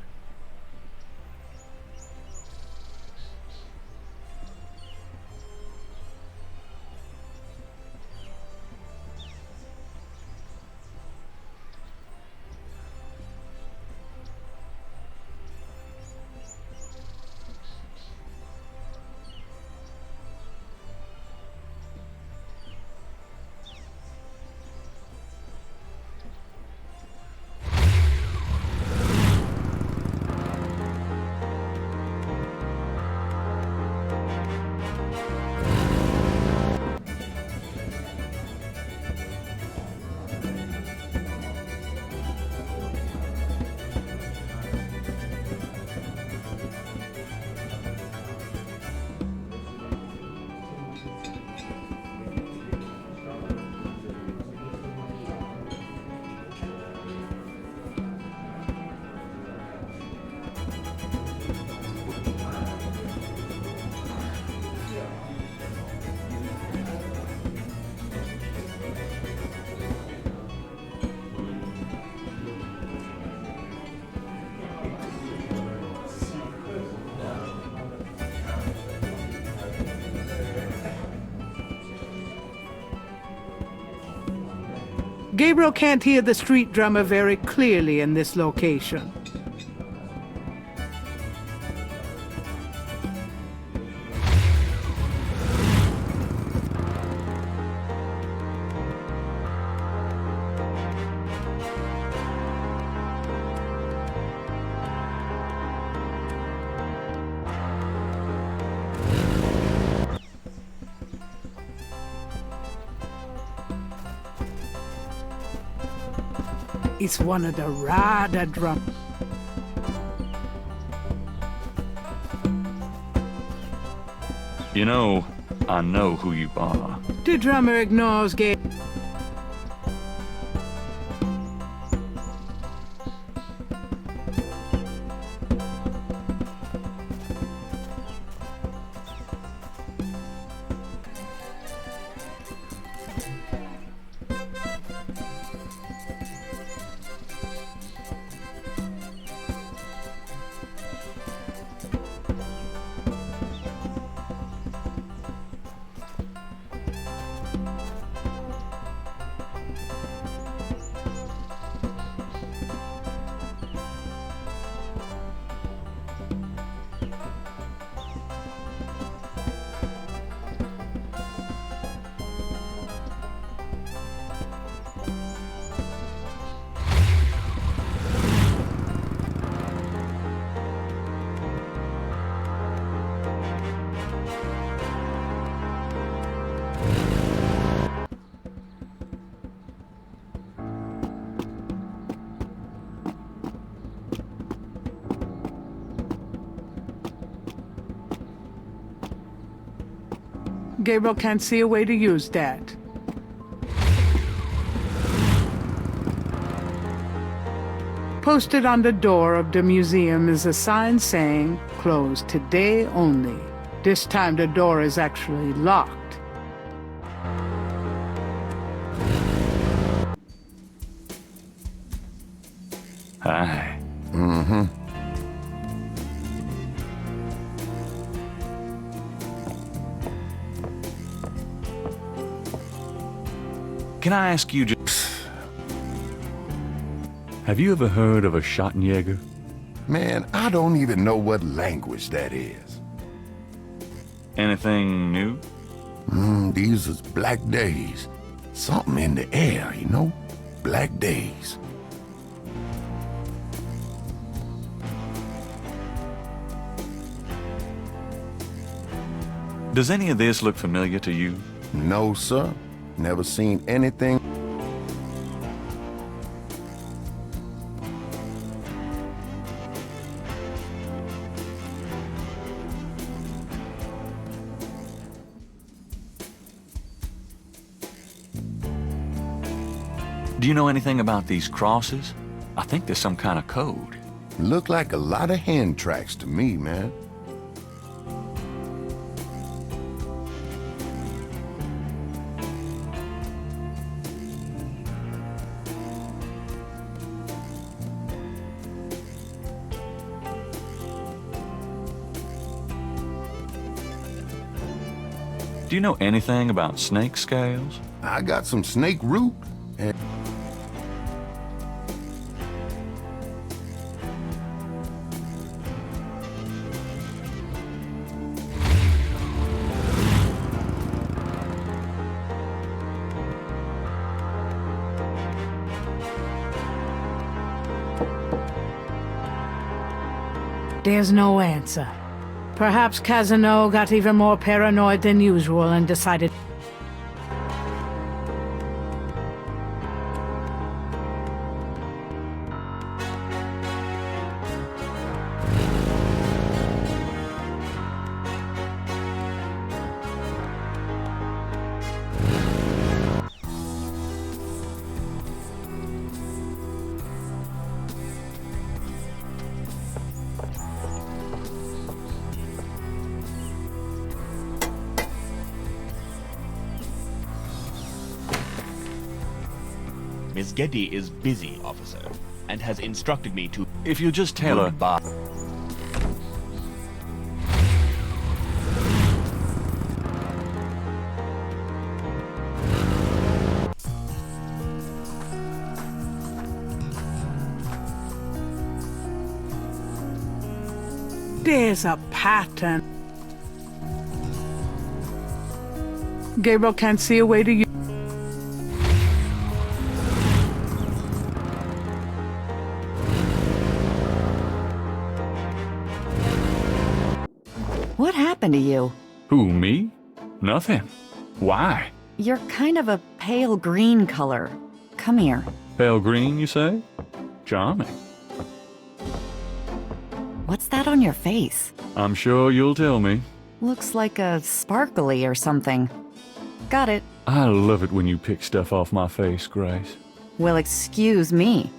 Gabriel can't hear the street drummer very clearly in this location. It's one of the rider drum. You know, I know who you are. The drummer ignores Gabriel. Gabriel can't see a way to use that. Posted on the door of the museum is a sign saying, "Closed today only." This time the door is actually locked. Hi. Can I ask you just... Have you ever heard of a Schottenjäger? Man, I don't even know what language that is. Anything new? These is black days. Something in the air, you know? Black days. Does any of this look familiar to you? No, sir. Never seen anything. Do you know anything about these crosses? I think there's some kind of code. Look like a lot of hand tracks to me, man. Do you know anything about snake scales? I got some snake root and... There's no answer. Perhaps Casino got even more paranoid than usual and decided... Miss Getty is busy, officer, and has instructed me to... If you just tell her... Goodbye. There's a pattern. Gabriel can't see a way to use. What happened to you? Who, me? Nothing. Why? You're kind of a pale green color. Come here. Pale green, you say? Charming. What's that on your face? I'm sure you'll tell me. Looks like a sparkly or something. Got it. I love it when you pick stuff off my face, Grace. Well, excuse me.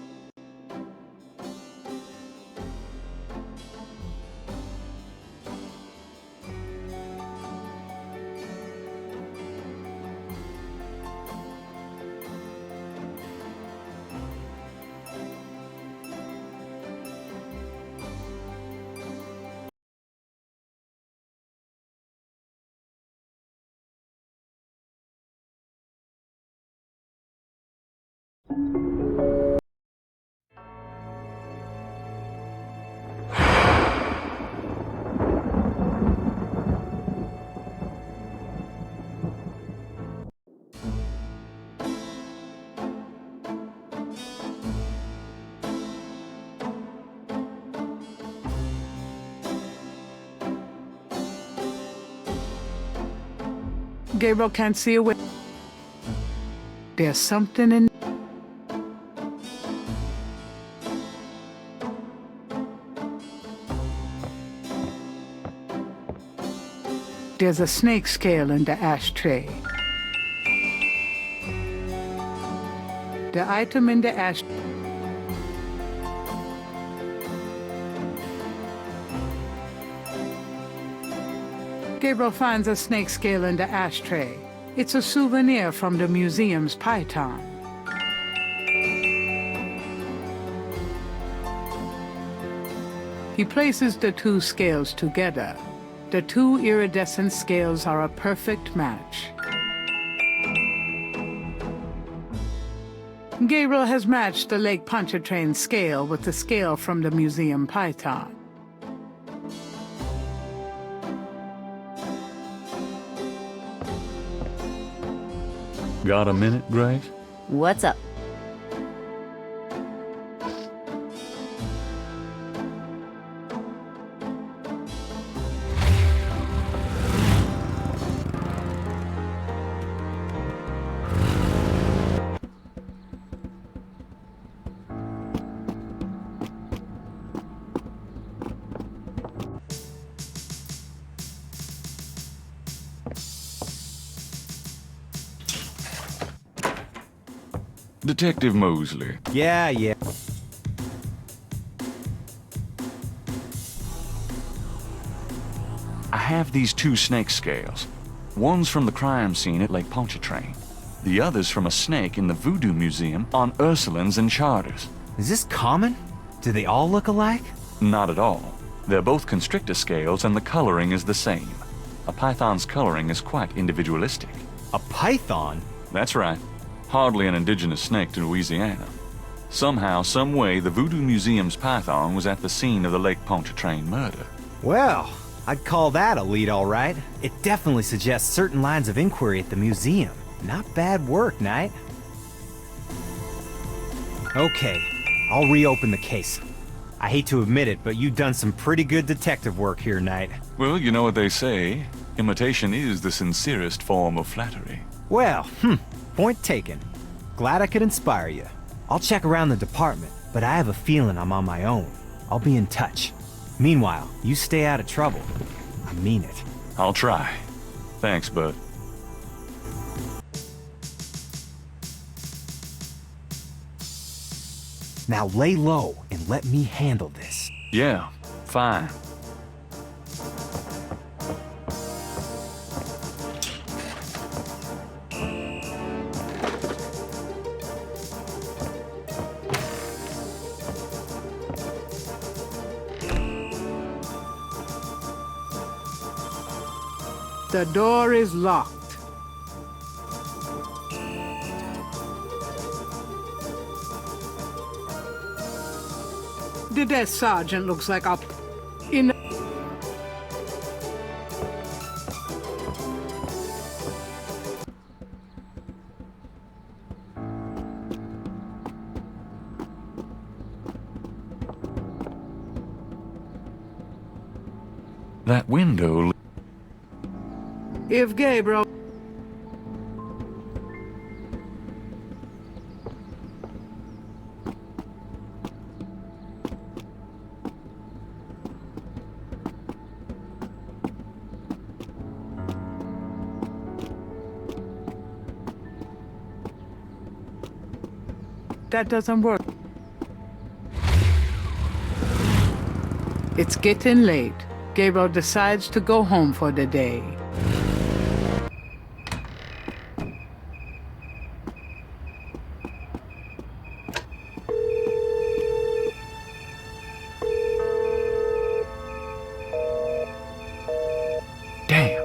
Gabriel can't see a way. There's something in. There's a snake scale in the ashtray. The item in the ashtray. Gabriel finds a snake scale in the ashtray. It's a souvenir from the museum's python. He places the two scales together. The two iridescent scales are a perfect match. Gabriel has matched the Lake Pontchartrain scale with the scale from the museum python. Got a minute, Grace? What's up? Detective Mosley. Yeah. I have these two snake scales. One's from the crime scene at Lake Pontchartrain. The other's from a snake in the Voodoo Museum on Ursulines and Charters. Is this common? Do they all look alike? Not at all. They're both constrictor scales and the coloring is the same. A python's coloring is quite individualistic. A python? That's right. Hardly an indigenous snake to Louisiana. Somehow, some way, the Voodoo Museum's python was at the scene of the Lake Pontchartrain murder. Well, I'd call that a lead, all right. It definitely suggests certain lines of inquiry at the museum. Not bad work, Knight. Okay, I'll reopen the case. I hate to admit it, but you've done some pretty good detective work here, Knight. Well, you know what they say. Imitation is the sincerest form of flattery. Well, point taken. Glad I could inspire you. I'll check around the department, but I have a feeling I'm on my own. I'll be in touch. Meanwhile, you stay out of trouble. I mean it. I'll try. Thanks, bud. Now lay low and let me handle this. Yeah, fine. The door is locked. The desk sergeant looks like a... That window... If Gabriel... That doesn't work. It's getting late. Gabriel decides to go home for the day. Damn.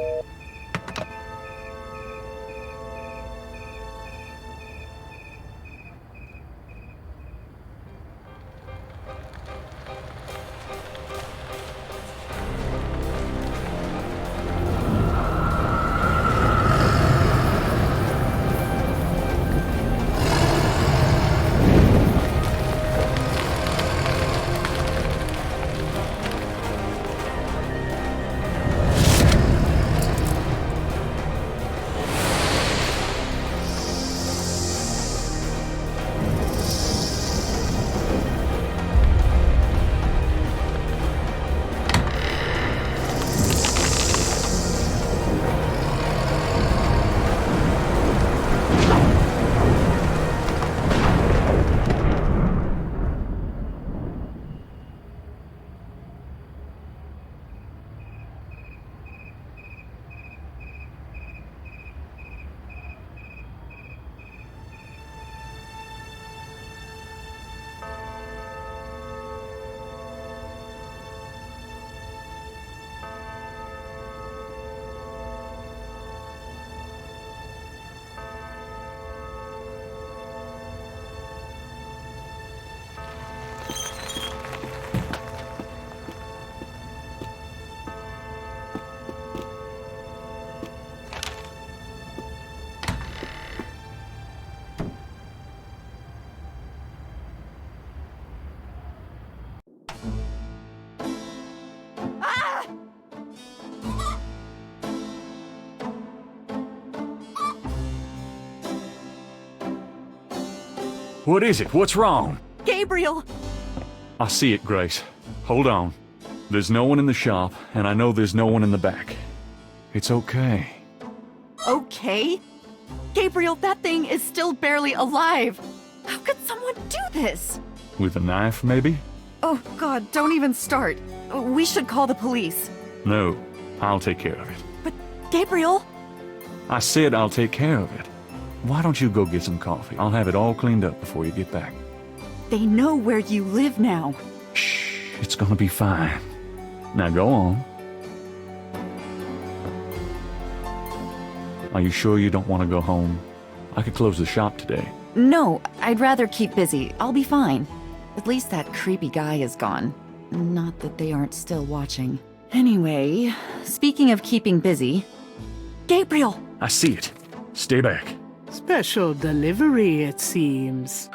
What is it? What's wrong? Gabriel! I see it, Grace. Hold on. There's no one in the shop, and I know there's no one in the back. It's okay. Okay? Gabriel, that thing is still barely alive. How could someone do this? With a knife, maybe? Oh, God, don't even start. We should call the police. No, I'll take care of it. But, Gabriel... I said I'll take care of it. Why don't you go get some coffee? I'll have it all cleaned up before you get back. They know where you live now. Shh, it's gonna be fine. Now go on. Are you sure you don't want to go home? I could close the shop today. No, I'd rather keep busy. I'll be fine. At least that creepy guy is gone. Not that they aren't still watching. Anyway, speaking of keeping busy... Gabriel! I see it. Stay back. Special delivery, it seems.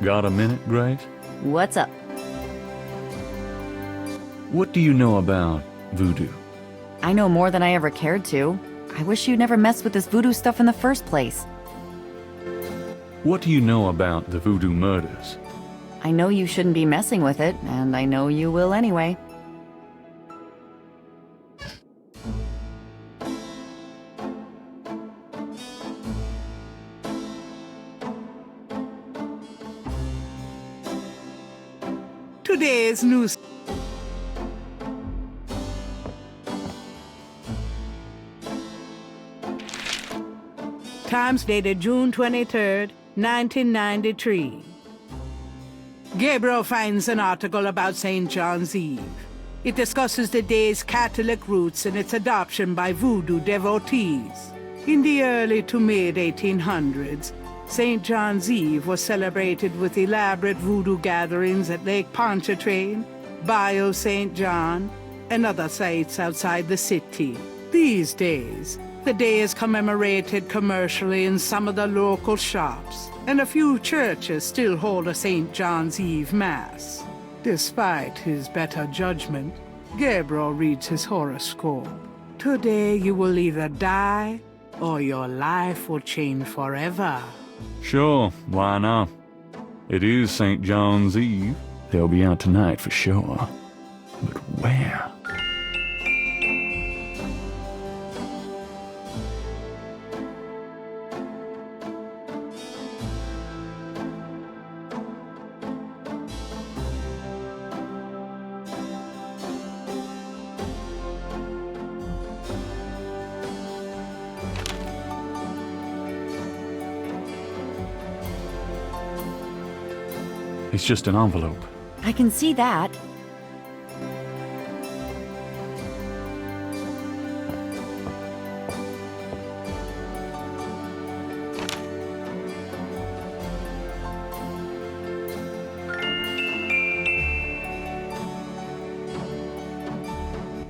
Got a minute, Grace? What's up? What do you know about voodoo? I know more than I ever cared to. I wish you'd never messed with this voodoo stuff in the first place. What do you know about the voodoo murders? I know you shouldn't be messing with it, and I know you will anyway. Today's news. Times dated June 23rd, 1993. Gabriel finds an article about St. John's Eve. It discusses the day's Catholic roots and its adoption by voodoo devotees. In the early to mid-1800s, St. John's Eve was celebrated with elaborate voodoo gatherings at Lake Pontchartrain, Bayou St. John, and other sites outside the city. These days, the day is commemorated commercially in some of the local shops, and a few churches still hold a St. John's Eve Mass. Despite his better judgment, Gabriel reads his horoscope. Today you will either die, or your life will change forever. Sure, why not? It is St. John's Eve. They'll be out tonight for sure. But where? It's just an envelope. I can see that.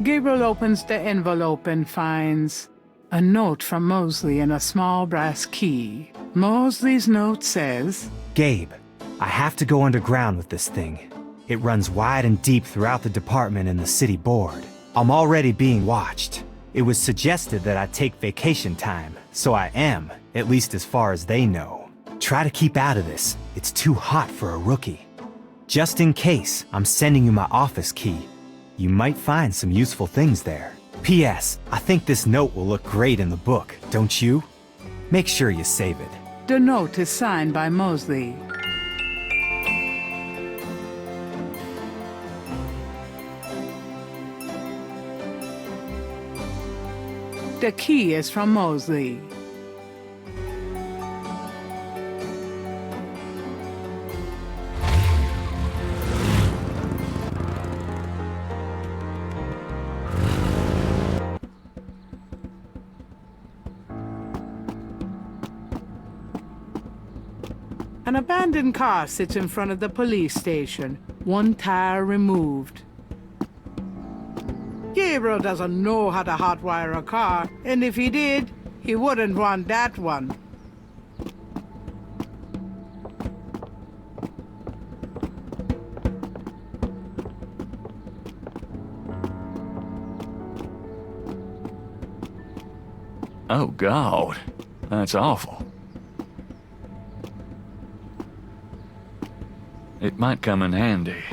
Gabriel opens the envelope and finds a note from Mosley and a small brass key. Mosley's note says, Gabe, I have to go underground with this thing. It runs wide and deep throughout the department and the city board. I'm already being watched. It was suggested that I take vacation time, so I am, at least as far as they know. Try to keep out of this. It's too hot for a rookie. Just in case, I'm sending you my office key. You might find some useful things there. P.S. I think this note will look great in the book, don't you? Make sure you save it. The note is signed by Mosley. The key is from Mosley. An abandoned car sits in front of the police station, one tire removed. Gabriel doesn't know how to hotwire a car, and if he did, he wouldn't want that one. Oh, God. That's awful. It might come in handy.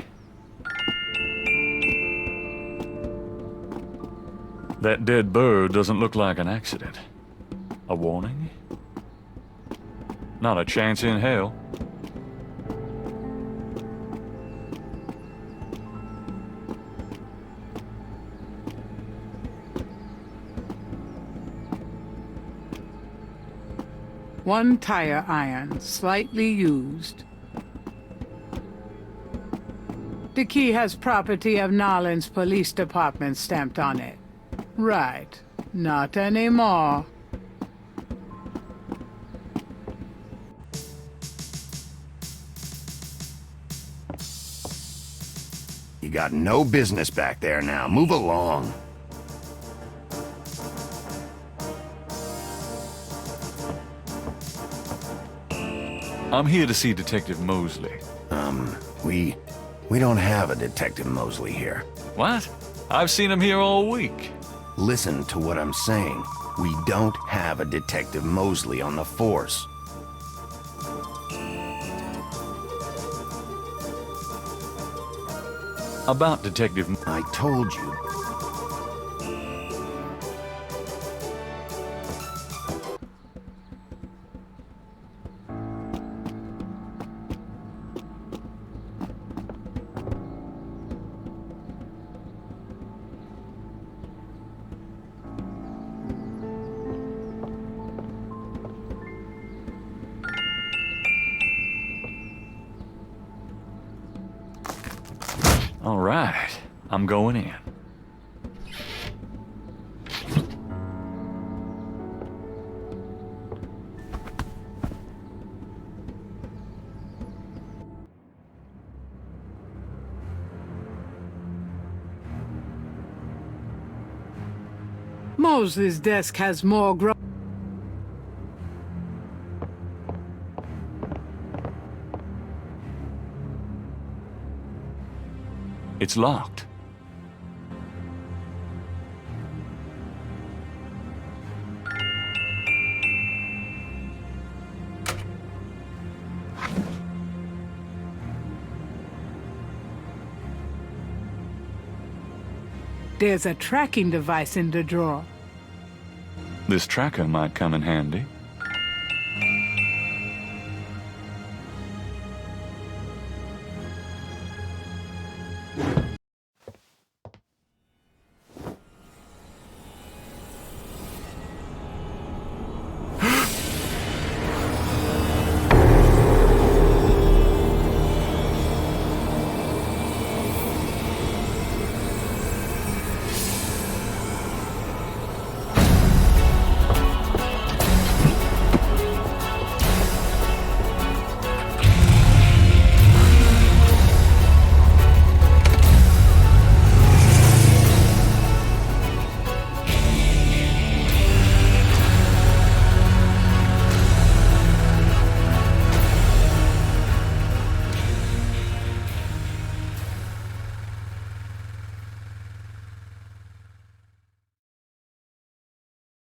That dead bird doesn't look like an accident. A warning? Not a chance in hell. One tire iron, slightly used. The key has property of Nolens Police Department stamped on it. Right. Not anymore. You got no business back there now. Move along. I'm here to see Detective Mosley. We don't have a Detective Mosley here. What? I've seen him here all week. Listen to what I'm saying. We don't have a Detective Mosley on the force. About Detective... I told you. All right, I'm going in. Mosley's desk has more It's locked. There's a tracking device in the drawer. This tracker might come in handy.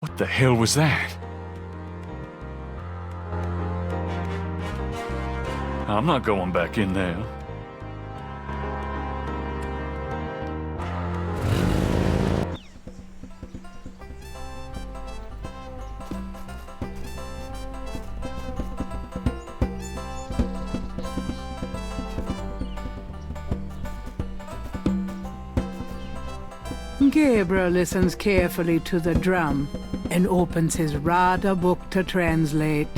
What the hell was that? I'm not going back in there. Gabriel listens carefully to the drum and opens his Rada book to translate.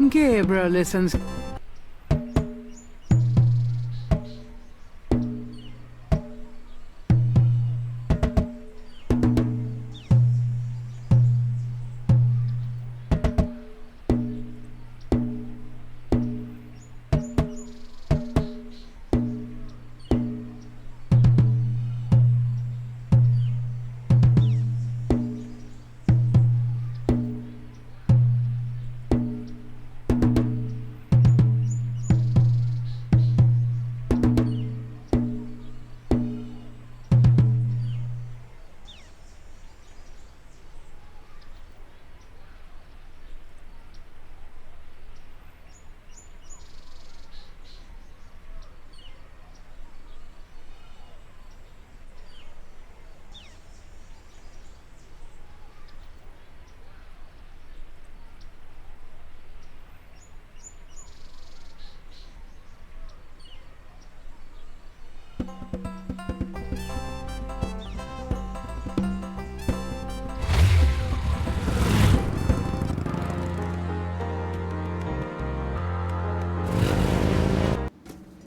Gabriel listens.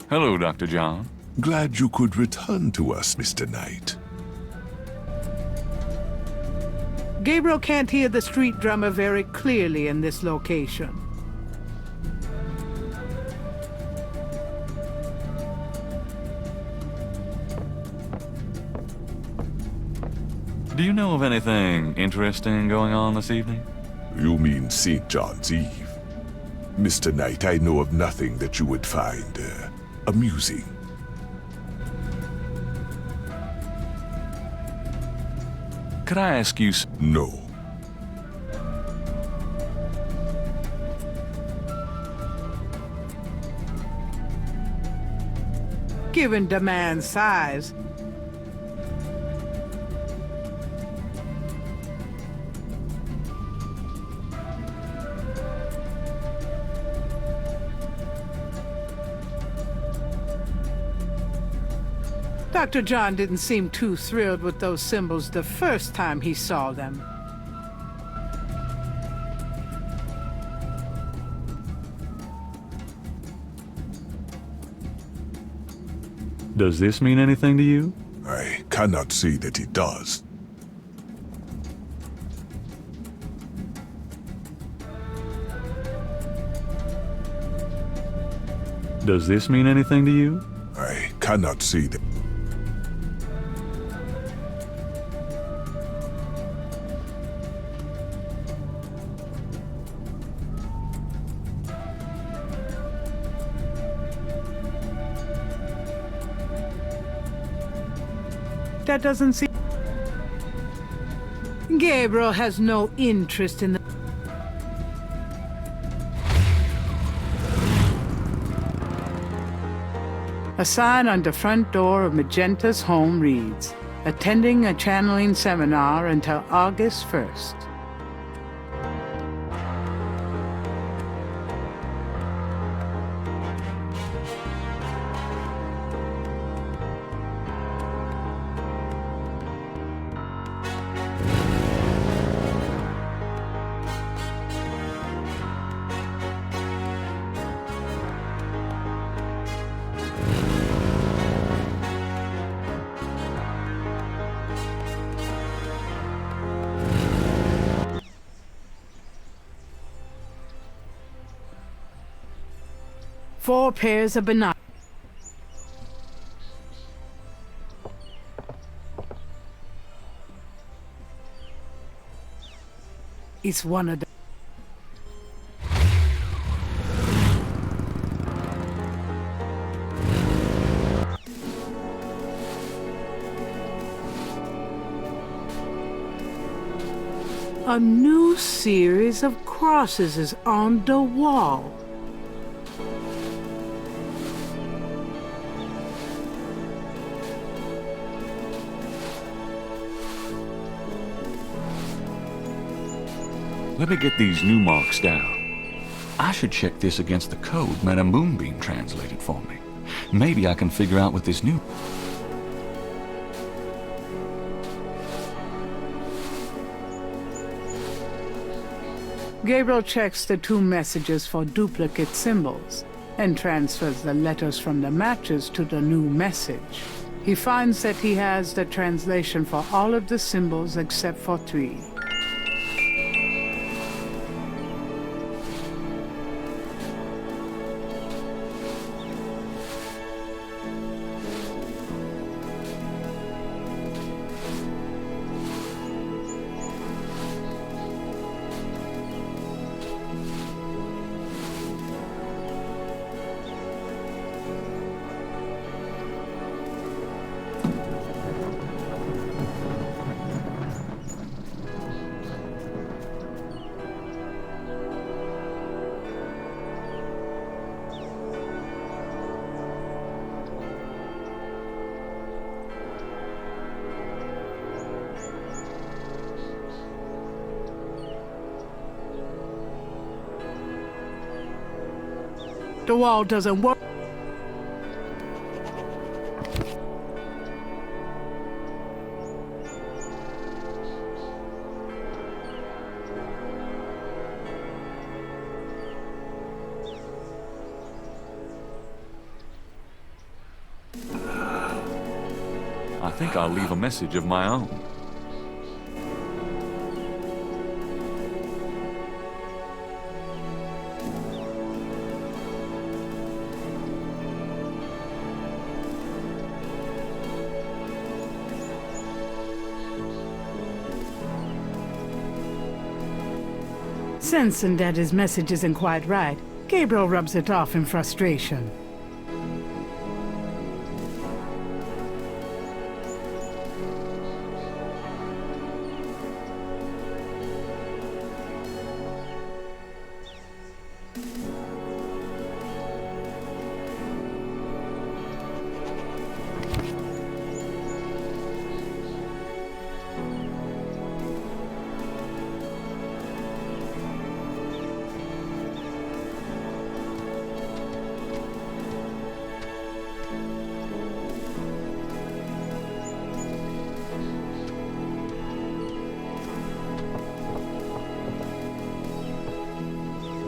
Hello, Dr. John. Glad you could return to us, Mr. Knight. Gabriel can't hear the street drummer very clearly in this location. Do you know of anything interesting going on this evening? You mean St. John's Eve? Mr. Knight, I know of nothing that you would find amusing. Could I ask you... No. Given the man's size, Dr. John didn't seem too thrilled with those symbols the first time he saw them. Does this mean anything to you? I cannot say that it does. Does this mean anything to you? I cannot say that. That doesn't seem... Gabriel has no interest in the... A sign on the front door of Magenta's home reads, "Attending a channeling seminar until August 1st. Four pairs of binoculars. It's one of the... A new series of crosses is on the wall. Let me get these new marks down. I should check this against the code Madame Moonbeam translated for me. Maybe I can figure out what this new... Gabriel checks the two messages for duplicate symbols and transfers the letters from the matches to the new message. He finds that he has the translation for all of the symbols except for 3. The wall doesn't work. I think I'll leave a message of my own. Sensing that his message isn't quite right, Gabriel rubs it off in frustration.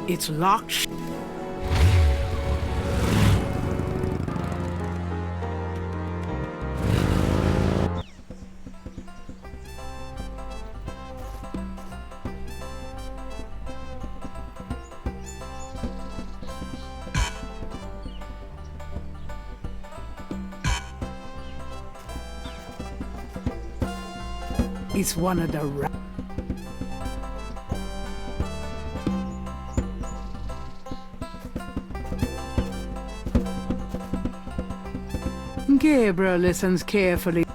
It's locked. It's one of the Gabriel listens carefully.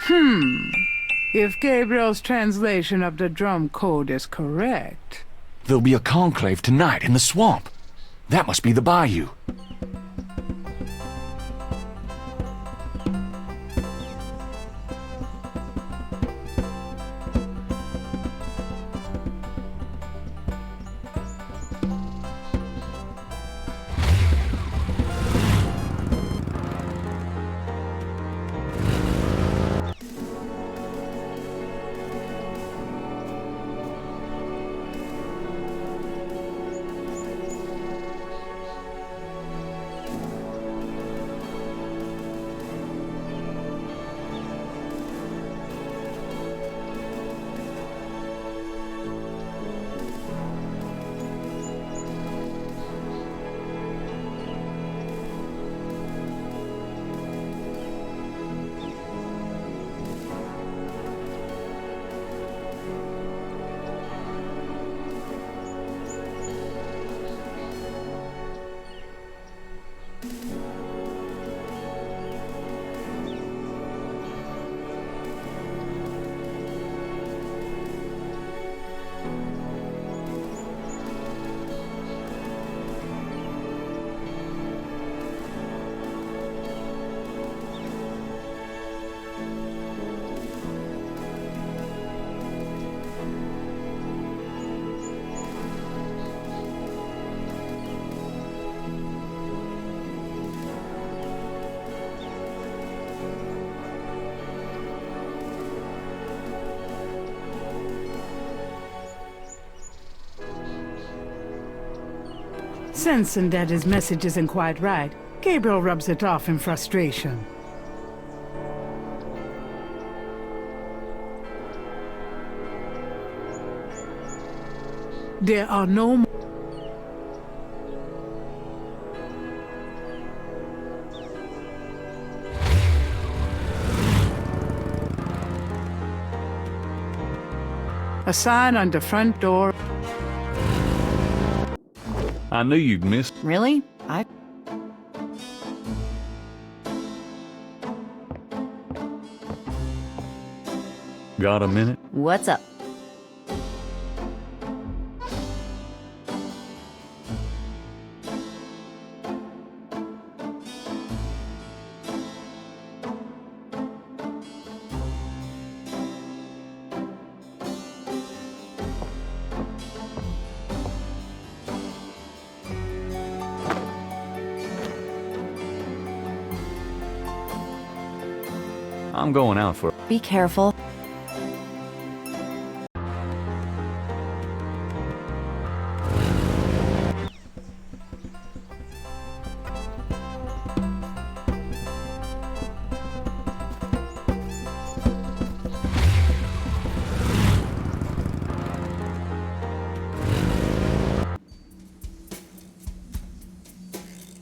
If Gabriel's translation of the drum code is correct... There'll be a conclave tonight in the swamp. That must be the bayou. Sensing that his message isn't quite right, Gabriel rubs it off in frustration. There are no more... A sign on the front door. I knew you'd miss. Really? Got a minute? What's up? I'm going out for... Be careful.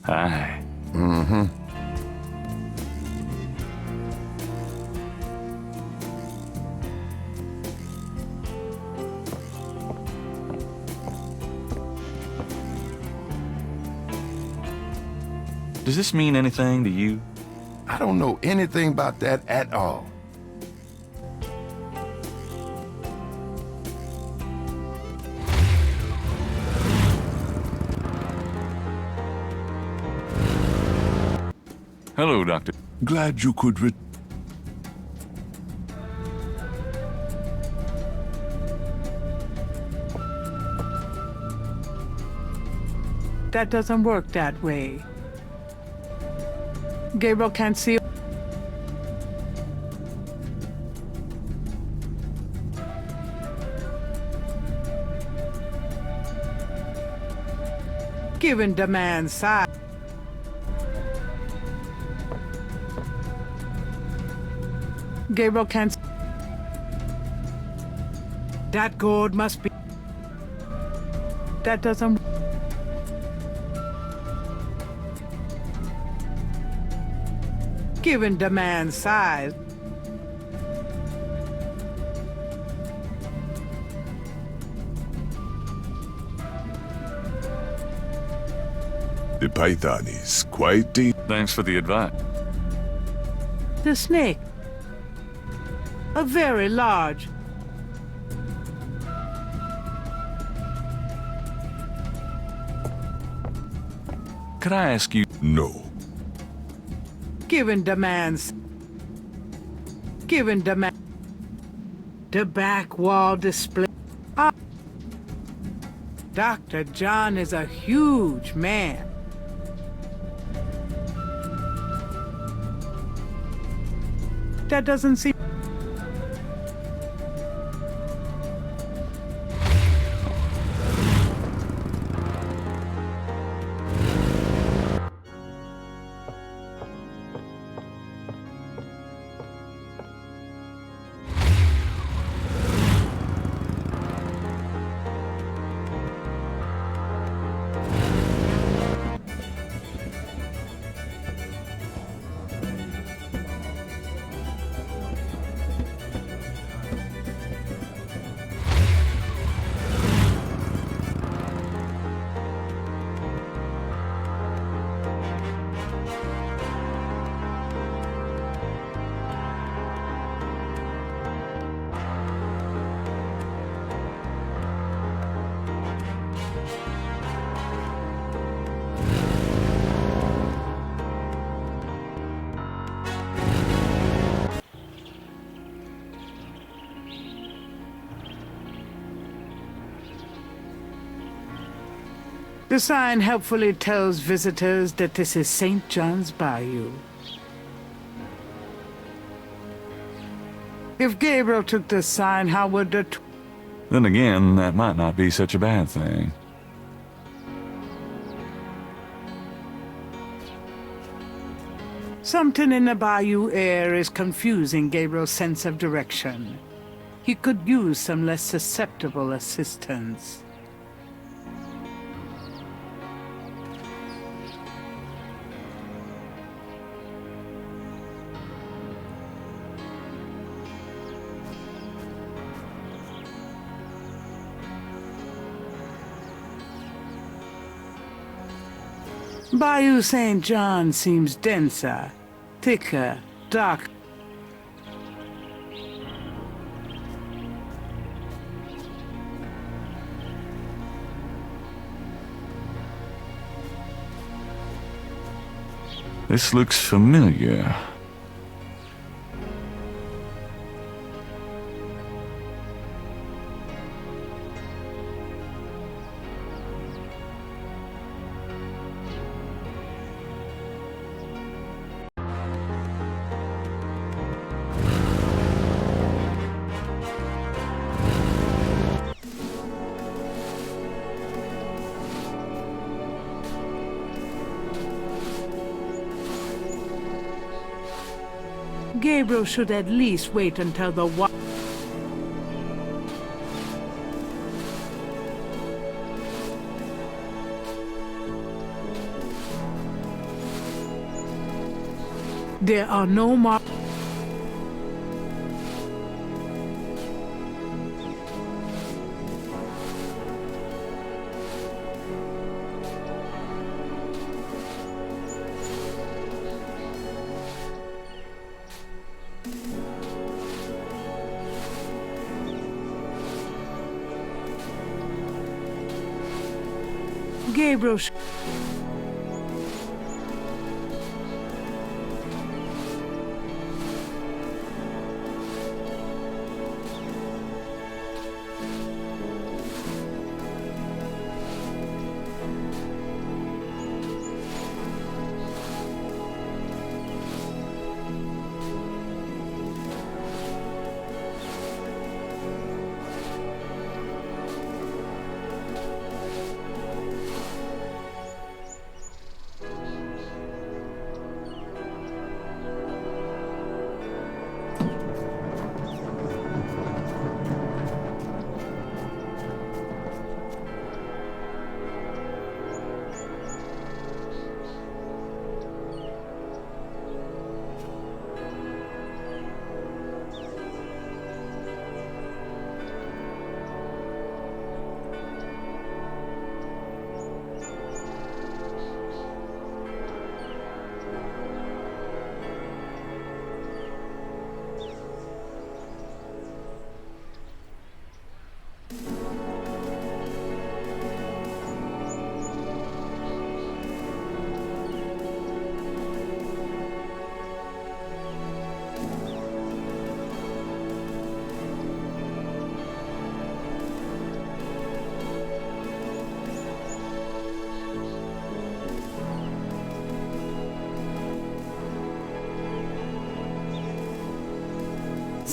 Hi. Does this mean anything to you? I don't know anything about that at all. Hello, Doctor. Glad you could That doesn't work that way. Gabriel can't see... Given the man's size... Gabriel can't... That gourd must be... That doesn't... Given the man's size... The python is quite deep. Thanks for the advice. The snake. A very large. Could I ask you? No. Given demands. Given demand. The back wall display. Dr. John is a huge man. That doesn't seem... The sign helpfully tells visitors that this is St. John's Bayou. If Gabriel took this sign, how would the... Then again, that might not be such a bad thing. Something in the bayou air is confusing Gabriel's sense of direction. He could use some less susceptible assistance. Bayou St. John seems denser, thicker, dark. This looks familiar. Gabriel should at least wait until the There are no more... Gabriel...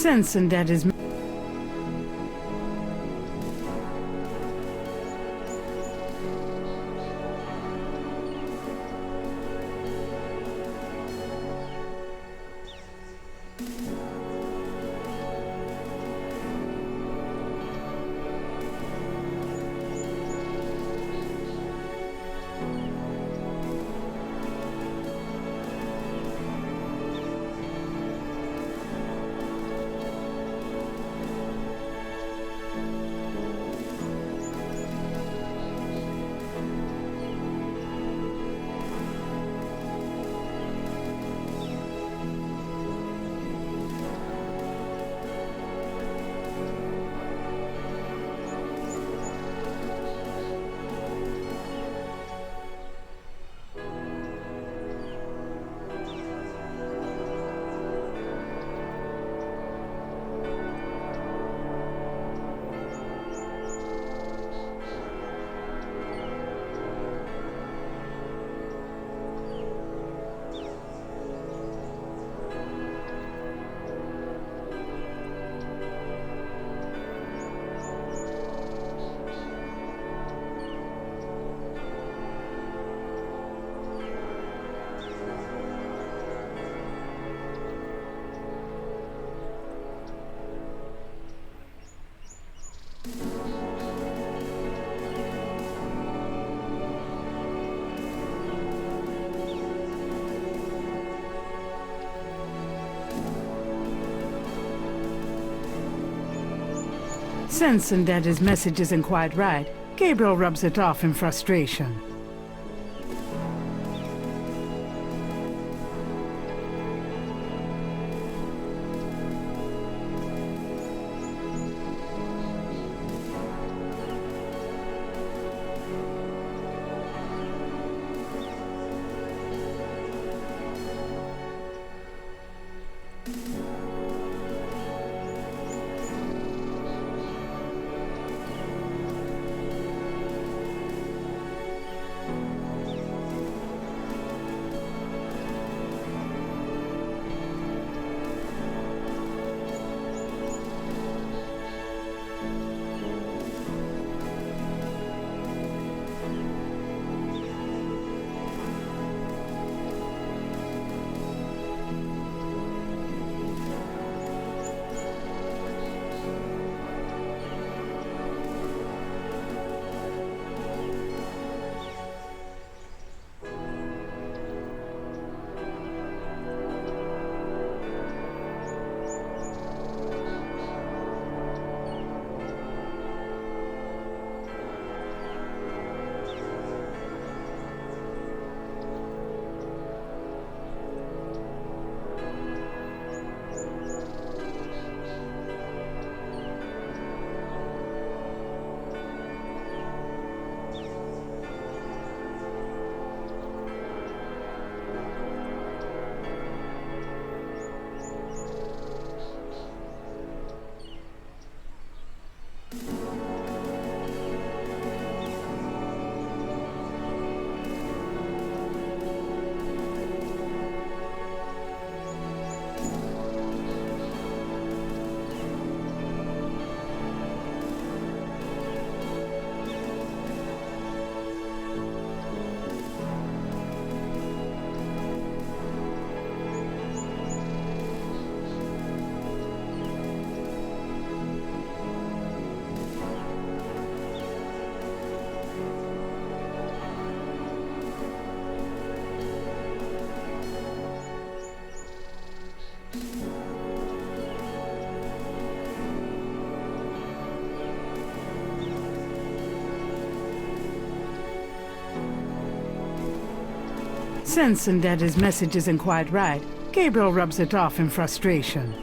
Sensing that his sensing that his message isn't quite right, Gabriel rubs it off in frustration. Sensing that his message isn't quite right, Gabriel rubs it off in frustration.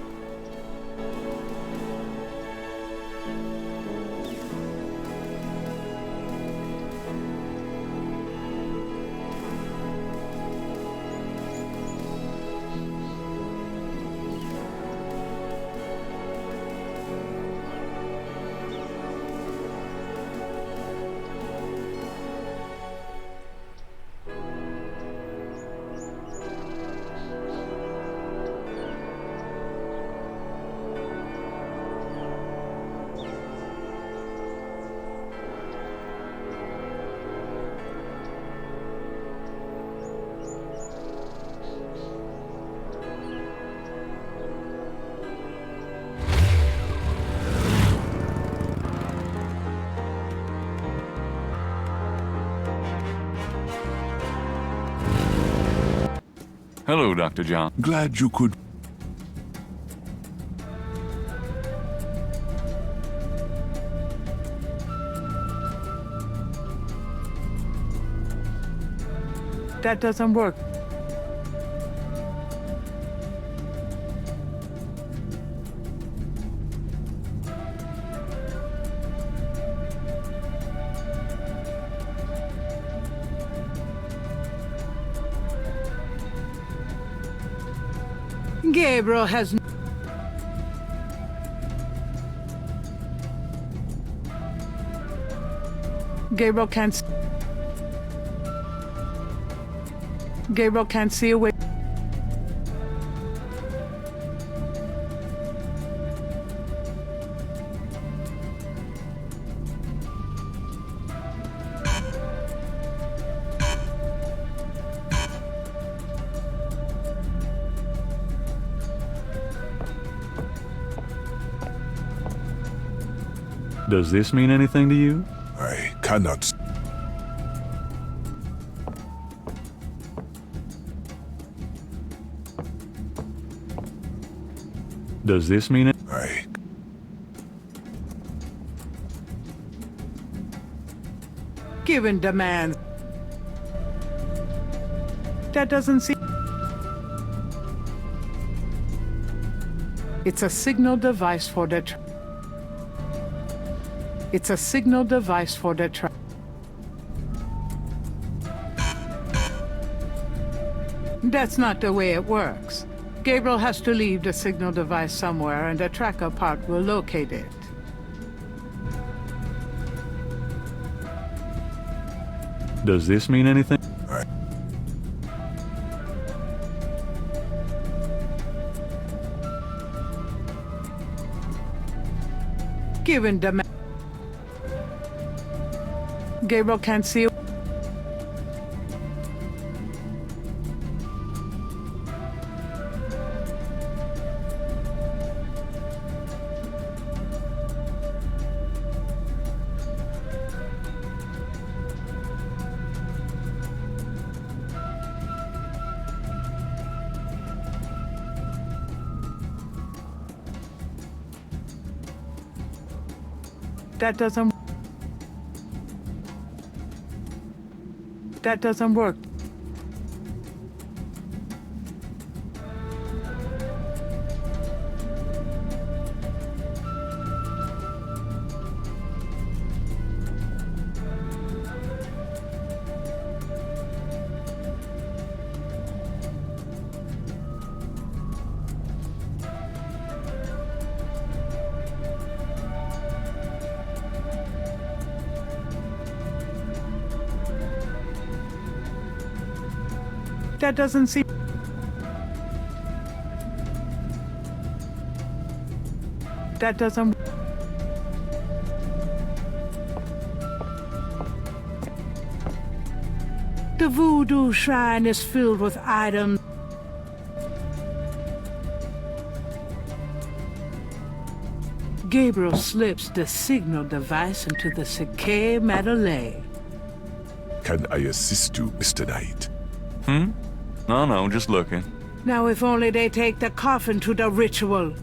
Hello, Dr. John. Glad you could. That doesn't work. Gabriel has... Gabriel can't... Gabriel can't see a way... Does this mean anything to you? I cannot. Does this mean it? I. Given demands. That doesn't seem... It's a signal device for the... It's a signal device for the track. That's not the way it works. Gabriel has to leave the signal device somewhere, and the tracker part will locate it. Does this mean anything? Given demand... Gabriel can't see... That doesn't... That doesn't work. That doesn't seem... That doesn't... The voodoo shrine is filled with items. Gabriel slips the signal device into the Seke Madeleine. Can I assist you, Mr. Knight? No, just looking. Now if only they take the coffin to the ritual.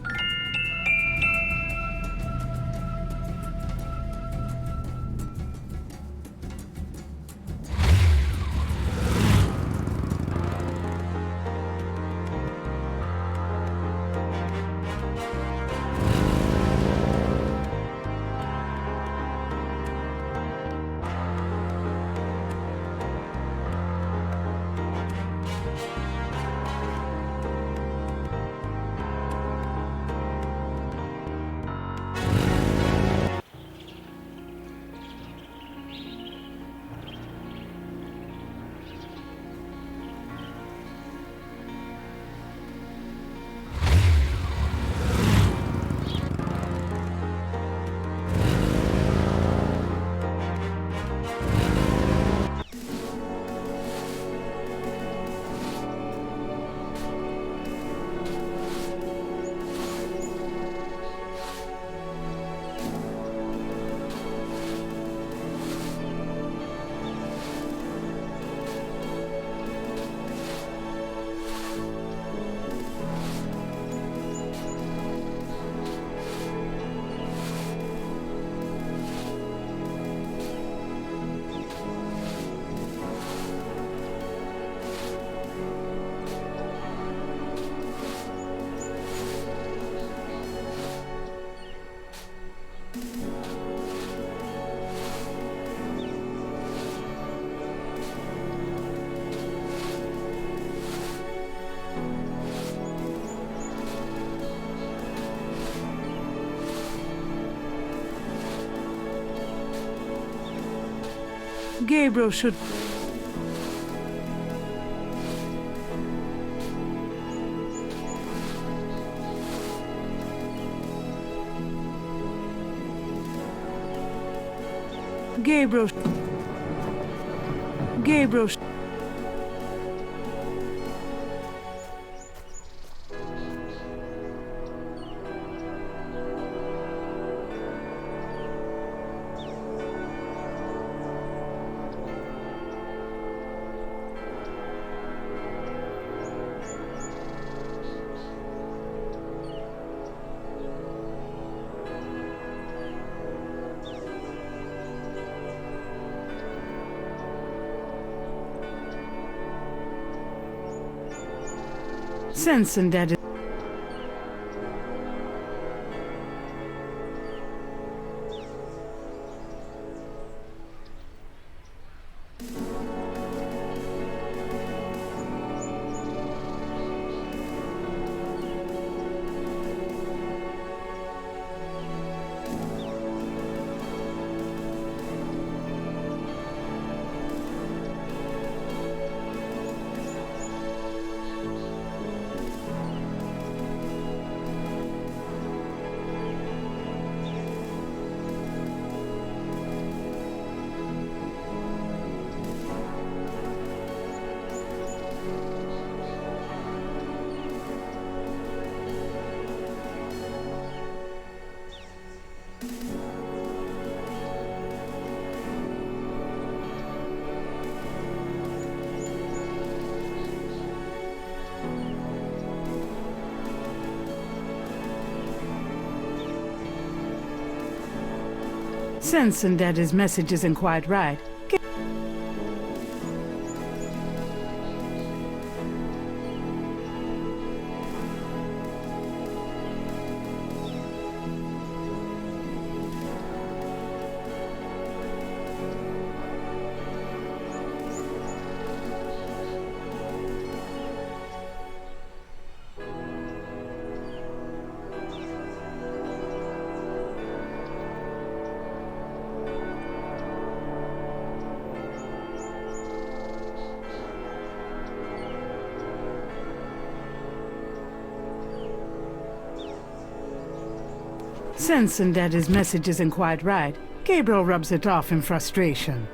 Gabriel should... Gabriel... Gabriel... Sensing that it... Sensing that his message isn't quite right. Sensing that his message isn't quite right, Gabriel rubs it off in frustration.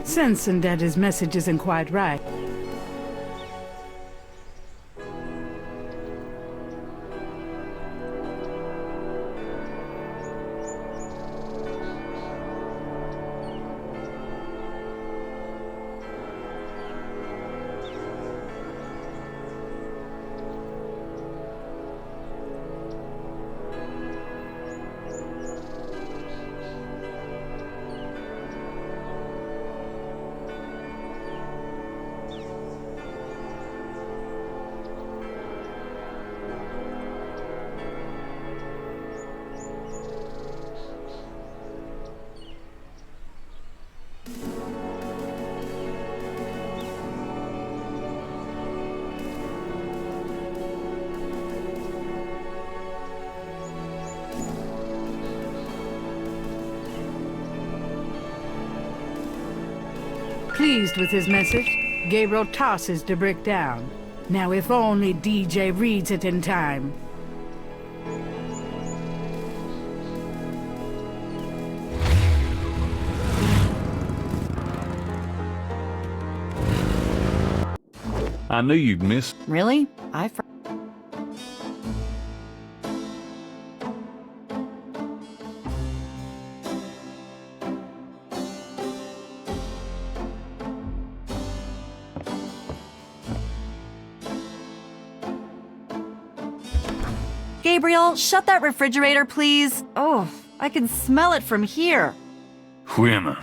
Sensing that his message isn't quite right. Pleased with his message, Gabriel tosses the brick down. Now if only DJ reads it in time. I knew you'd miss. Really? Gabriel, shut that refrigerator, please. Oh, I can smell it from here. Women.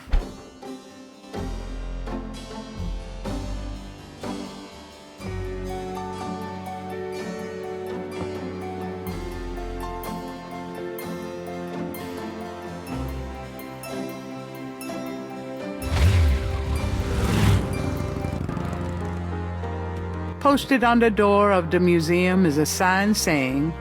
Posted on the door of the museum is a sign saying,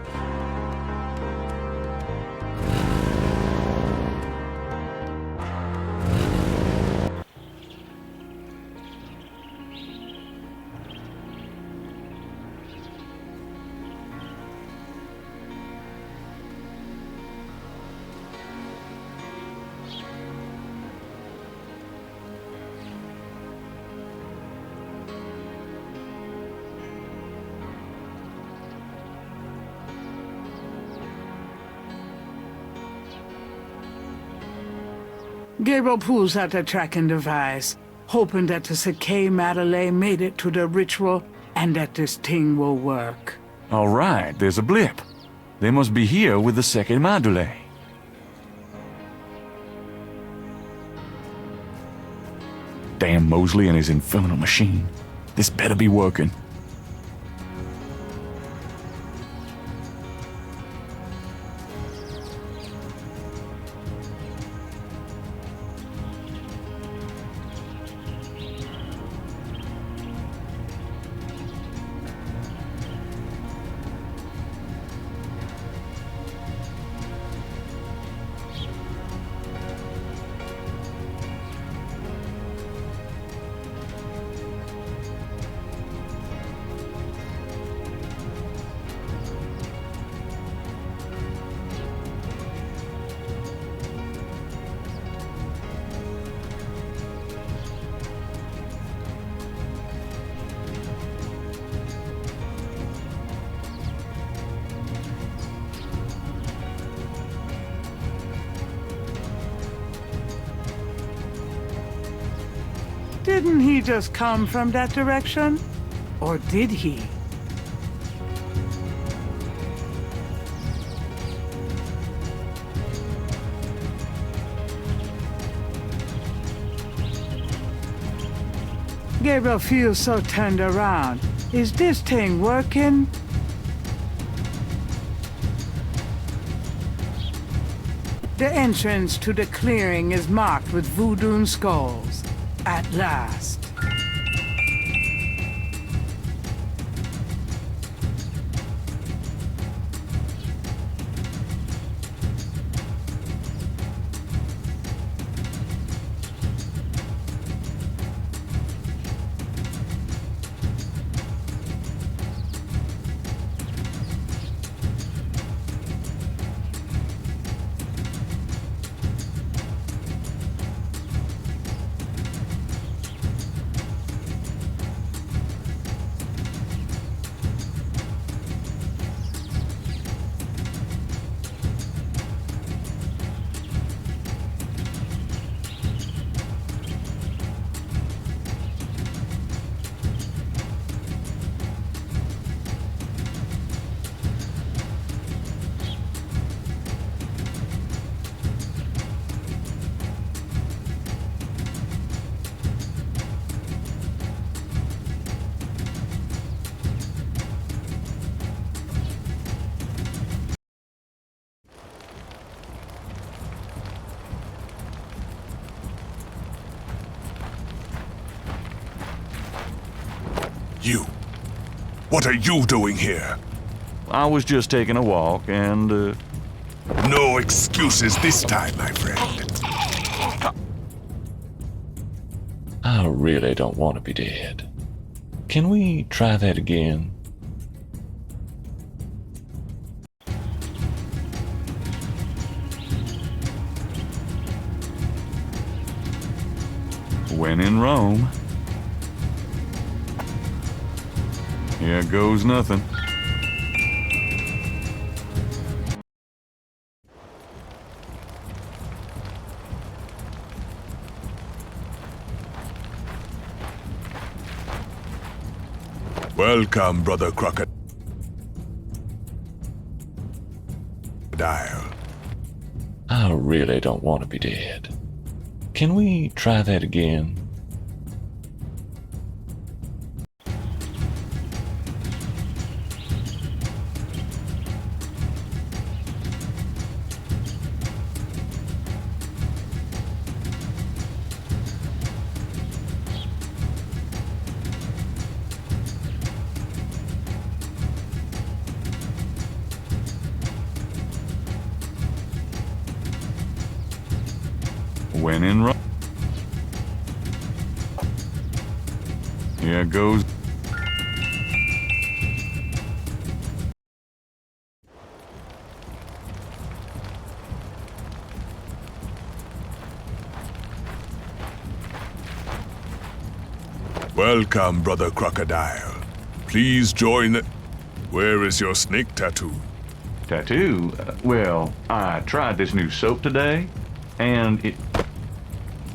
Gabriel pulls out a tracking device, hoping that the Sakay Madelay made it to the ritual and that this thing will work. All right, there's a blip. They must be here with the second Madule. Damn Mosley and his infernal machine. This better be working. Didn't he just come from that direction? Or did he? Gabriel feels so turned around. Is this thing working? The entrance to the clearing is marked with voodoo skulls. At last. You. What are you doing here? I was just taking a walk and, No excuses this time, my friend. I really don't want to be dead. Can we try that again? When in Rome. Here goes nothing. Welcome, Brother Crocodile. I really don't want to be dead. Can we try that again? When in Rome. Here goes. Welcome, Brother Crocodile. Please join the... Where is your snake tattoo? Tattoo? Well, I tried this new soap today, and it...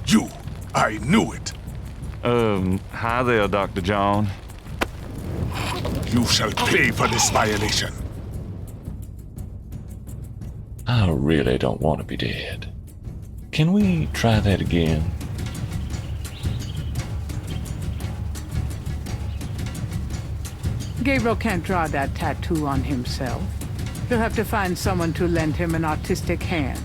You! I knew it! Hi there, Dr. John. You shall pay for this violation. I really don't want to be dead. Can we try that again? Gabriel can't draw that tattoo on himself. He'll have to find someone to lend him an artistic hand.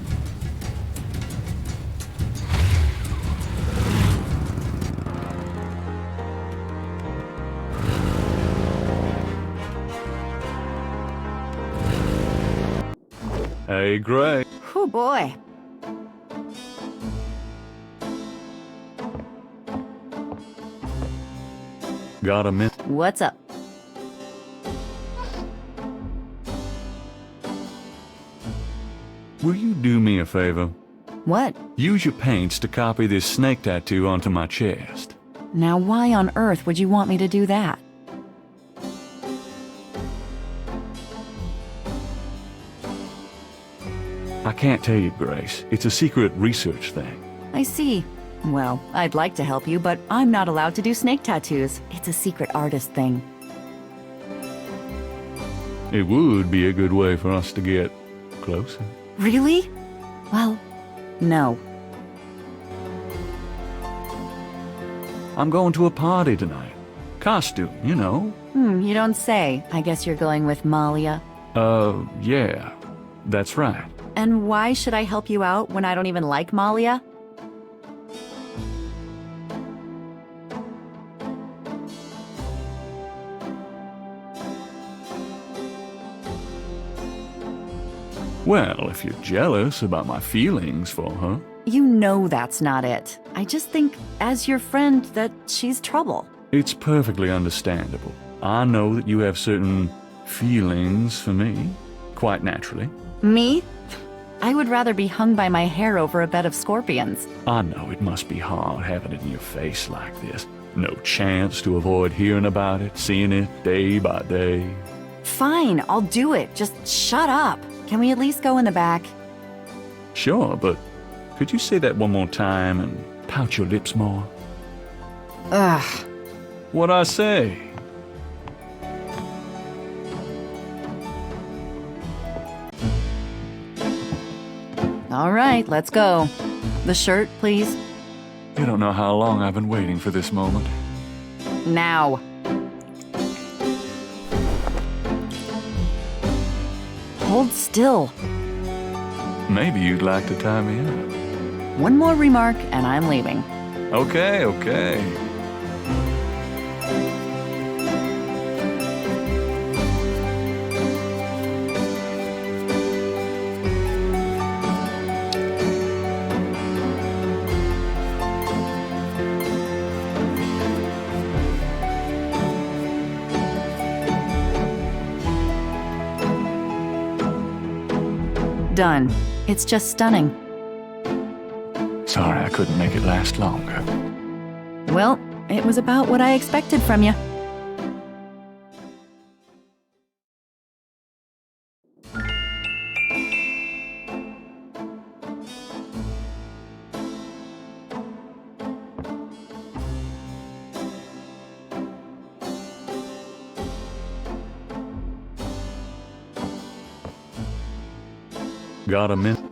Hey, Gray. Oh boy. Got a minute? What's up? Will you do me a favor? What? Use your paints to copy this snake tattoo onto my chest. Now why on earth would you want me to do that? I can't tell you, Grace. It's a secret research thing. I see. Well, I'd like to help you, but I'm not allowed to do snake tattoos. It's a secret artist thing. It would be a good way for us to get closer. Really? Well, no. I'm going to a party tonight. Costume, you know. You don't say. I guess you're going with Malia. Yeah. That's right. And why should I help you out when I don't even like Malia? Well, if you're jealous about my feelings for her. You know that's not it. I just think, as your friend, that she's trouble. It's perfectly understandable. I know that you have certain feelings for me, quite naturally. Me? I would rather be hung by my hair over a bed of scorpions. I know it must be hard having it in your face like this. No chance to avoid hearing about it, seeing it day by day. Fine, I'll do it. Just shut up. Can we at least go in the back? Sure, but could you say that one more time and pout your lips more? Ugh. What'd I say? All right, let's go. The shirt, please. You don't know how long I've been waiting for this moment. Now. Hold still. Maybe you'd like to tie me up. One more remark and I'm leaving. Okay, okay. Done. It's just stunning. Sorry I couldn't make it last longer. Well, it was about what I expected from you. Got a minute?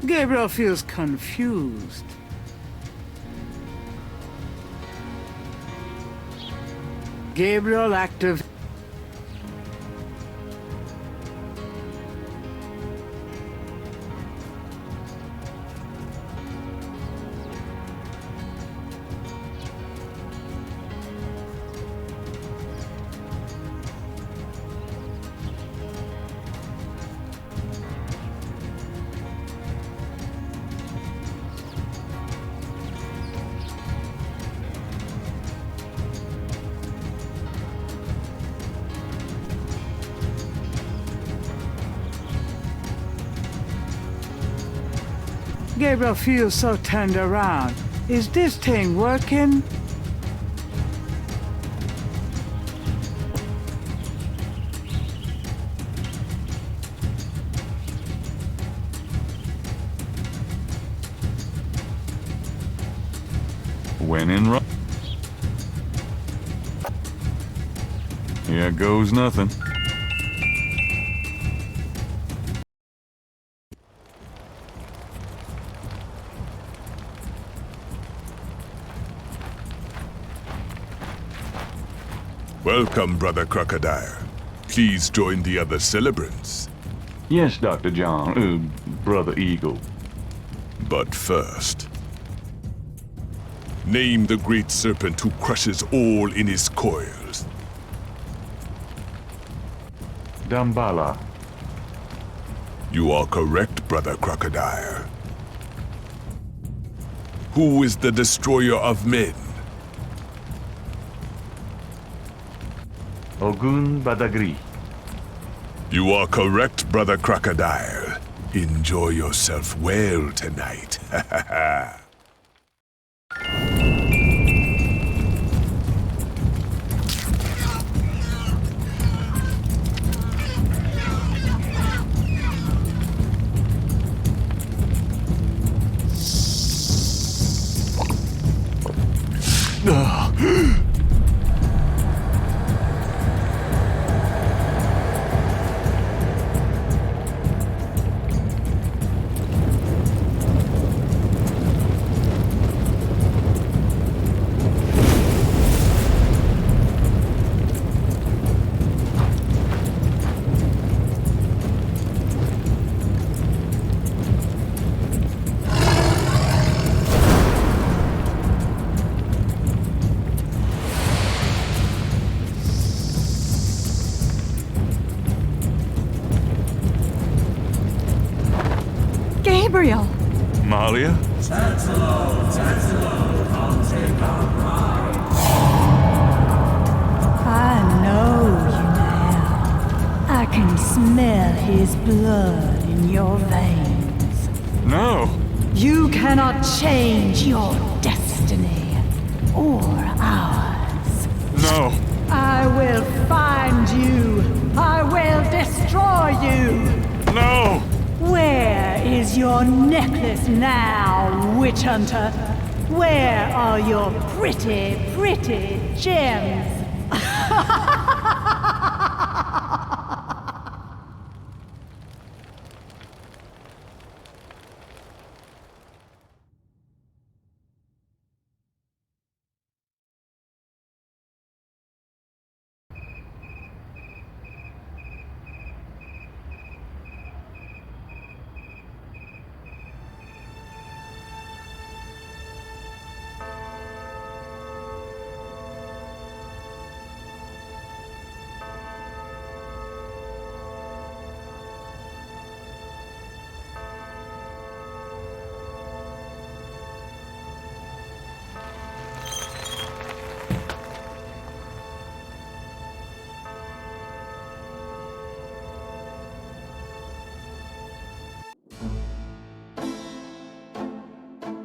Gabriel feels confused. Gabriel active. Gabriel feels so turned around. Is this thing working? When in Rome. Here goes nothing. Welcome, Brother Crocodile. Please join the other celebrants. Yes, Dr. John, Brother Eagle. But first, name the great serpent who crushes all in his coils. Dambala. You are correct, Brother Crocodile. Who is the destroyer of men? Ogun Badagri. You are correct, Brother Crocodile. Enjoy yourself well tonight. Gabriel! Malia? I know you now. I can smell his blood in your veins. No! You cannot change your destiny or ours. No! I will find you. I will destroy you. No! Where is your necklace now, witch hunter? Where are your pretty, pretty gems?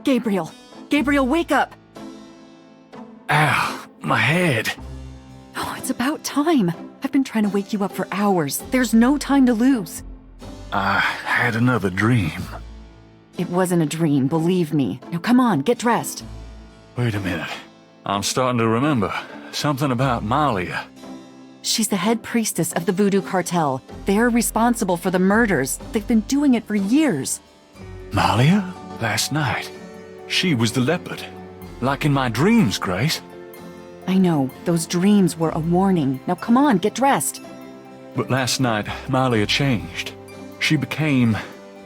Gabriel! Gabriel, wake up! Ow, my head. Oh, it's about time. I've been trying to wake you up for hours. There's no time to lose. I had another dream. It wasn't a dream, believe me. Now come on, get dressed. Wait a minute. I'm starting to remember. Something about Malia. She's the head priestess of the Voodoo Cartel. They're responsible for the murders. They've been doing it for years. Malia? Last night. She was the leopard. Like in my dreams, Grace. I know, those dreams were a warning. Now come on, get dressed. But last night, Malia changed. She became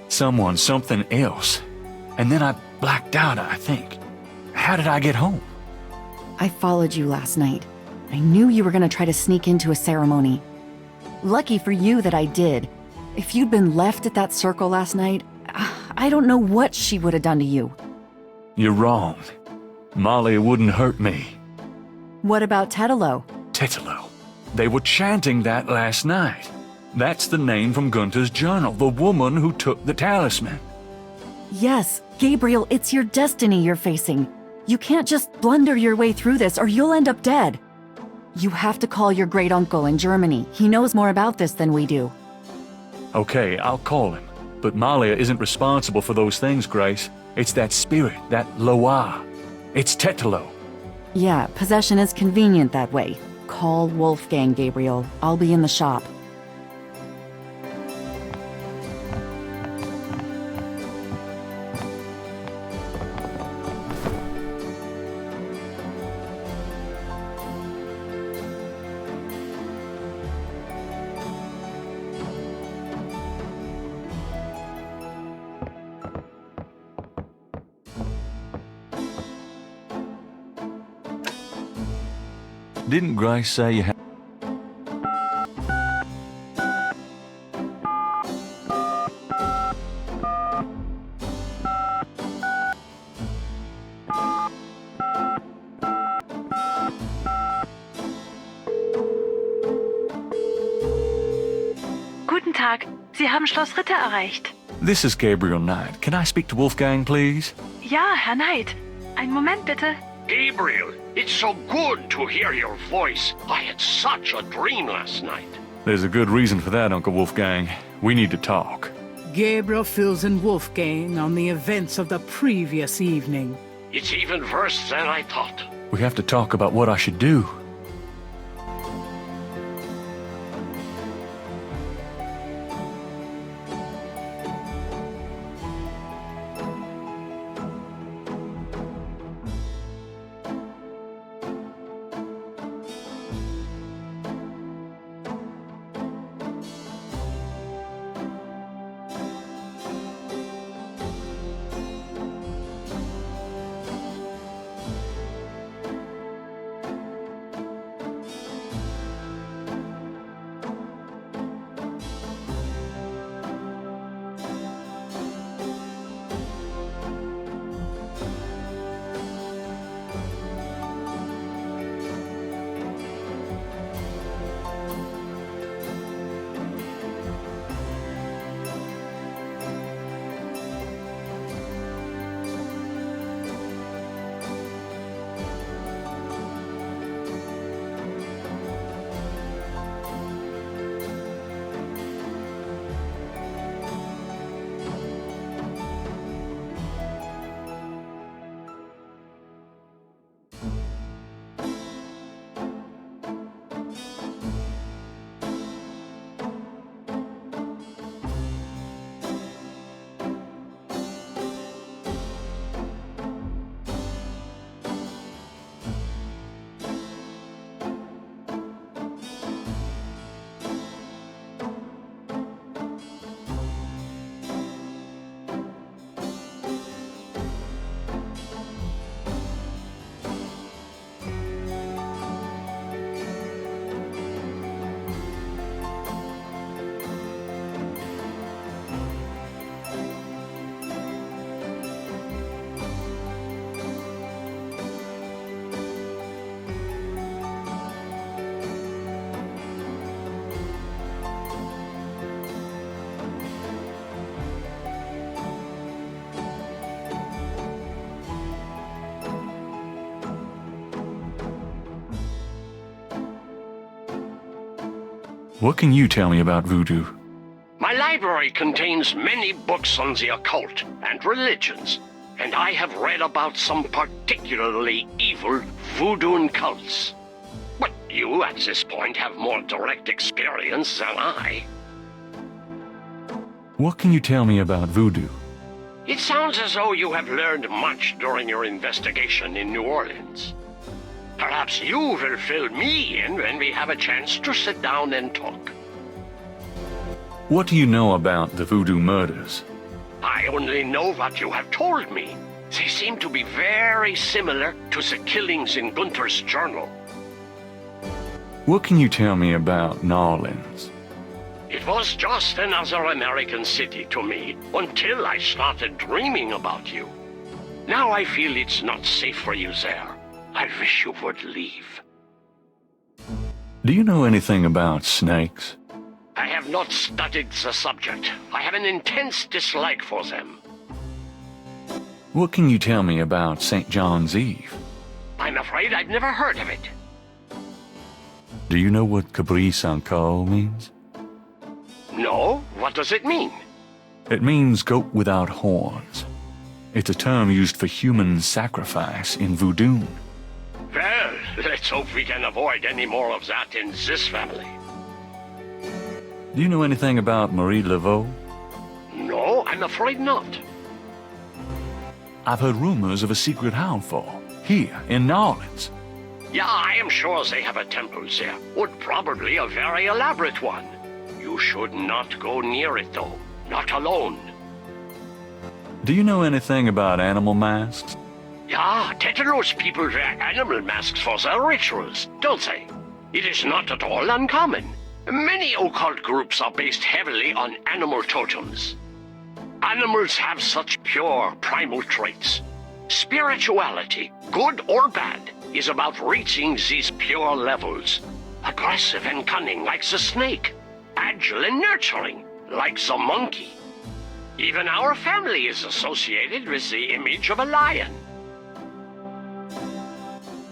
something else. And then I blacked out, I think. How did I get home? I followed you last night. I knew you were going to try to sneak into a ceremony. Lucky for you that I did. If you'd been left at that circle last night, I don't know what she would have done to you. You're wrong. Malia wouldn't hurt me. What about Tetelo? Tetelo. They were chanting that last night. That's the name from Gunther's journal, the woman who took the talisman. Yes, Gabriel, it's your destiny you're facing. You can't just blunder your way through this or you'll end up dead. You have to call your great-uncle in Germany. He knows more about this than we do. Okay, I'll call him. But Malia isn't responsible for those things, Grace. It's that spirit, that Loa. It's Tetelo. Yeah, possession is convenient that way. Call Wolfgang, Gabriel. I'll be in the shop. Didn't Grace say you had... Guten Tag, Sie haben Schloss Ritter erreicht. This is Gabriel Knight. Can I speak to Wolfgang, please? Ja, Herr Knight. Einen Moment bitte. Gabriel, it's so good to hear your voice. I had such a dream last night. There's a good reason for that, Uncle Wolfgang. We need to talk. Gabriel fills in Wolfgang on the events of the previous evening. It's even worse than I thought. We have to talk about what I should do. What can you tell me about voodoo? My library contains many books on the occult and religions, and I have read about some particularly evil voodoo cults. But you, at this point, have more direct experience than I. What can you tell me about voodoo? It sounds as though you have learned much during your investigation in New Orleans. Perhaps you will fill me in when we have a chance to sit down and talk. What do you know about the voodoo murders? I only know what you have told me. They seem to be very similar to the killings in Gunther's journal. What can you tell me about New Orleans? It was just another American city to me until I started dreaming about you. Now I feel it's not safe for you there. I wish you would leave. Do you know anything about snakes? I have not studied the subject. I have an intense dislike for them. What can you tell me about St. John's Eve? I'm afraid I've never heard of it. Do you know what Cabri Sanko means? No? What does it mean? It means goat without horns. It's a term used for human sacrifice in voodoo. Well, let's hope we can avoid any more of that in this family. Do you know anything about Marie Laveau? No, I'm afraid not. I've heard rumors of a secret houndfall here in New Orleans. Yeah, I am sure they have a temple there, but probably a very elaborate one. You should not go near it, though. Not alone. Do you know anything about animal masks? Yeah, Tetanus people wear animal masks for their rituals, don't they? It is not at all uncommon. Many occult groups are based heavily on animal totems. Animals have such pure, primal traits. Spirituality, good or bad, is about reaching these pure levels. Aggressive and cunning like the snake. Agile and nurturing like the monkey. Even our family is associated with the image of a lion.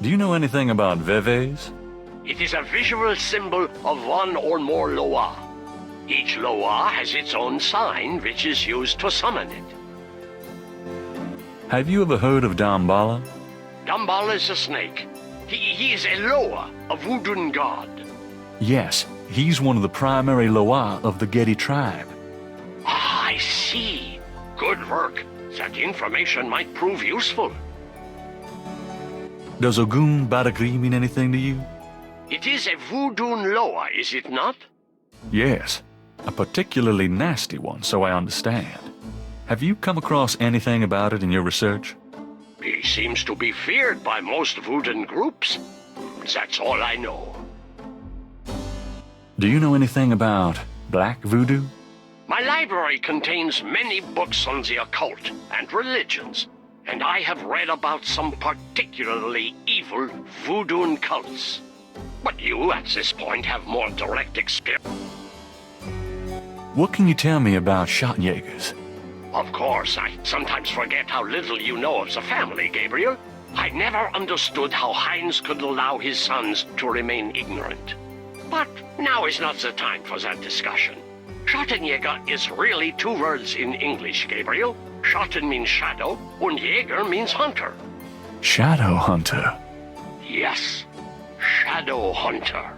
Do you know anything about veves? It is a visual symbol of one or more Loa. Each Loa has its own sign, which is used to summon it. Have you ever heard of Damballa? Damballa is a snake. He is a Loa, a voodoo god. Yes, he's one of the primary Loa of the Getty tribe. Ah, I see. Good work. That information might prove useful. Does Ogun Badagri mean anything to you? It is a voodoo Loa, is it not? Yes, a particularly nasty one, so I understand. Have you come across anything about it in your research? He seems to be feared by most voodoo groups. That's all I know. Do you know anything about black voodoo? My library contains many books on the occult and religions, and I have read about some particularly evil voodoo cults. But you, at this point, have more direct experience. What can you tell me about Schottenjägers? Of course, I sometimes forget how little you know of the family, Gabriel. I never understood how Heinz could allow his sons to remain ignorant. But now is not the time for that discussion. Schottenjäger is really two words in English, Gabriel. Schotten means shadow, and Jäger means hunter. Shadow hunter? Yes, shadow hunter.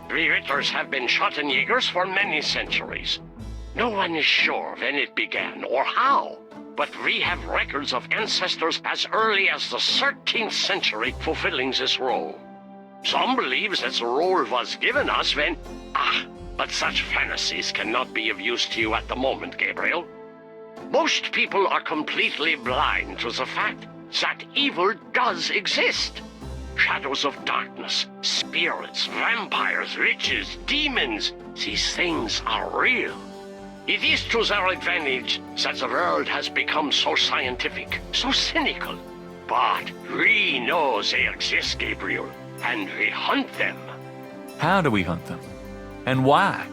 We Ritters have been Schottenjägers for many centuries. No one is sure when it began or how, but we have records of ancestors as early as the 13th century fulfilling this role. Some believe that the role was given us when... but such fantasies cannot be of use to you at the moment, Gabriel. Most people are completely blind to the fact that evil does exist. Shadows of darkness, spirits, vampires, witches, demons, these things are real. It is to their advantage that the world has become so scientific, so cynical. But we know they exist, Gabriel, and we hunt them. How do we hunt them? And why?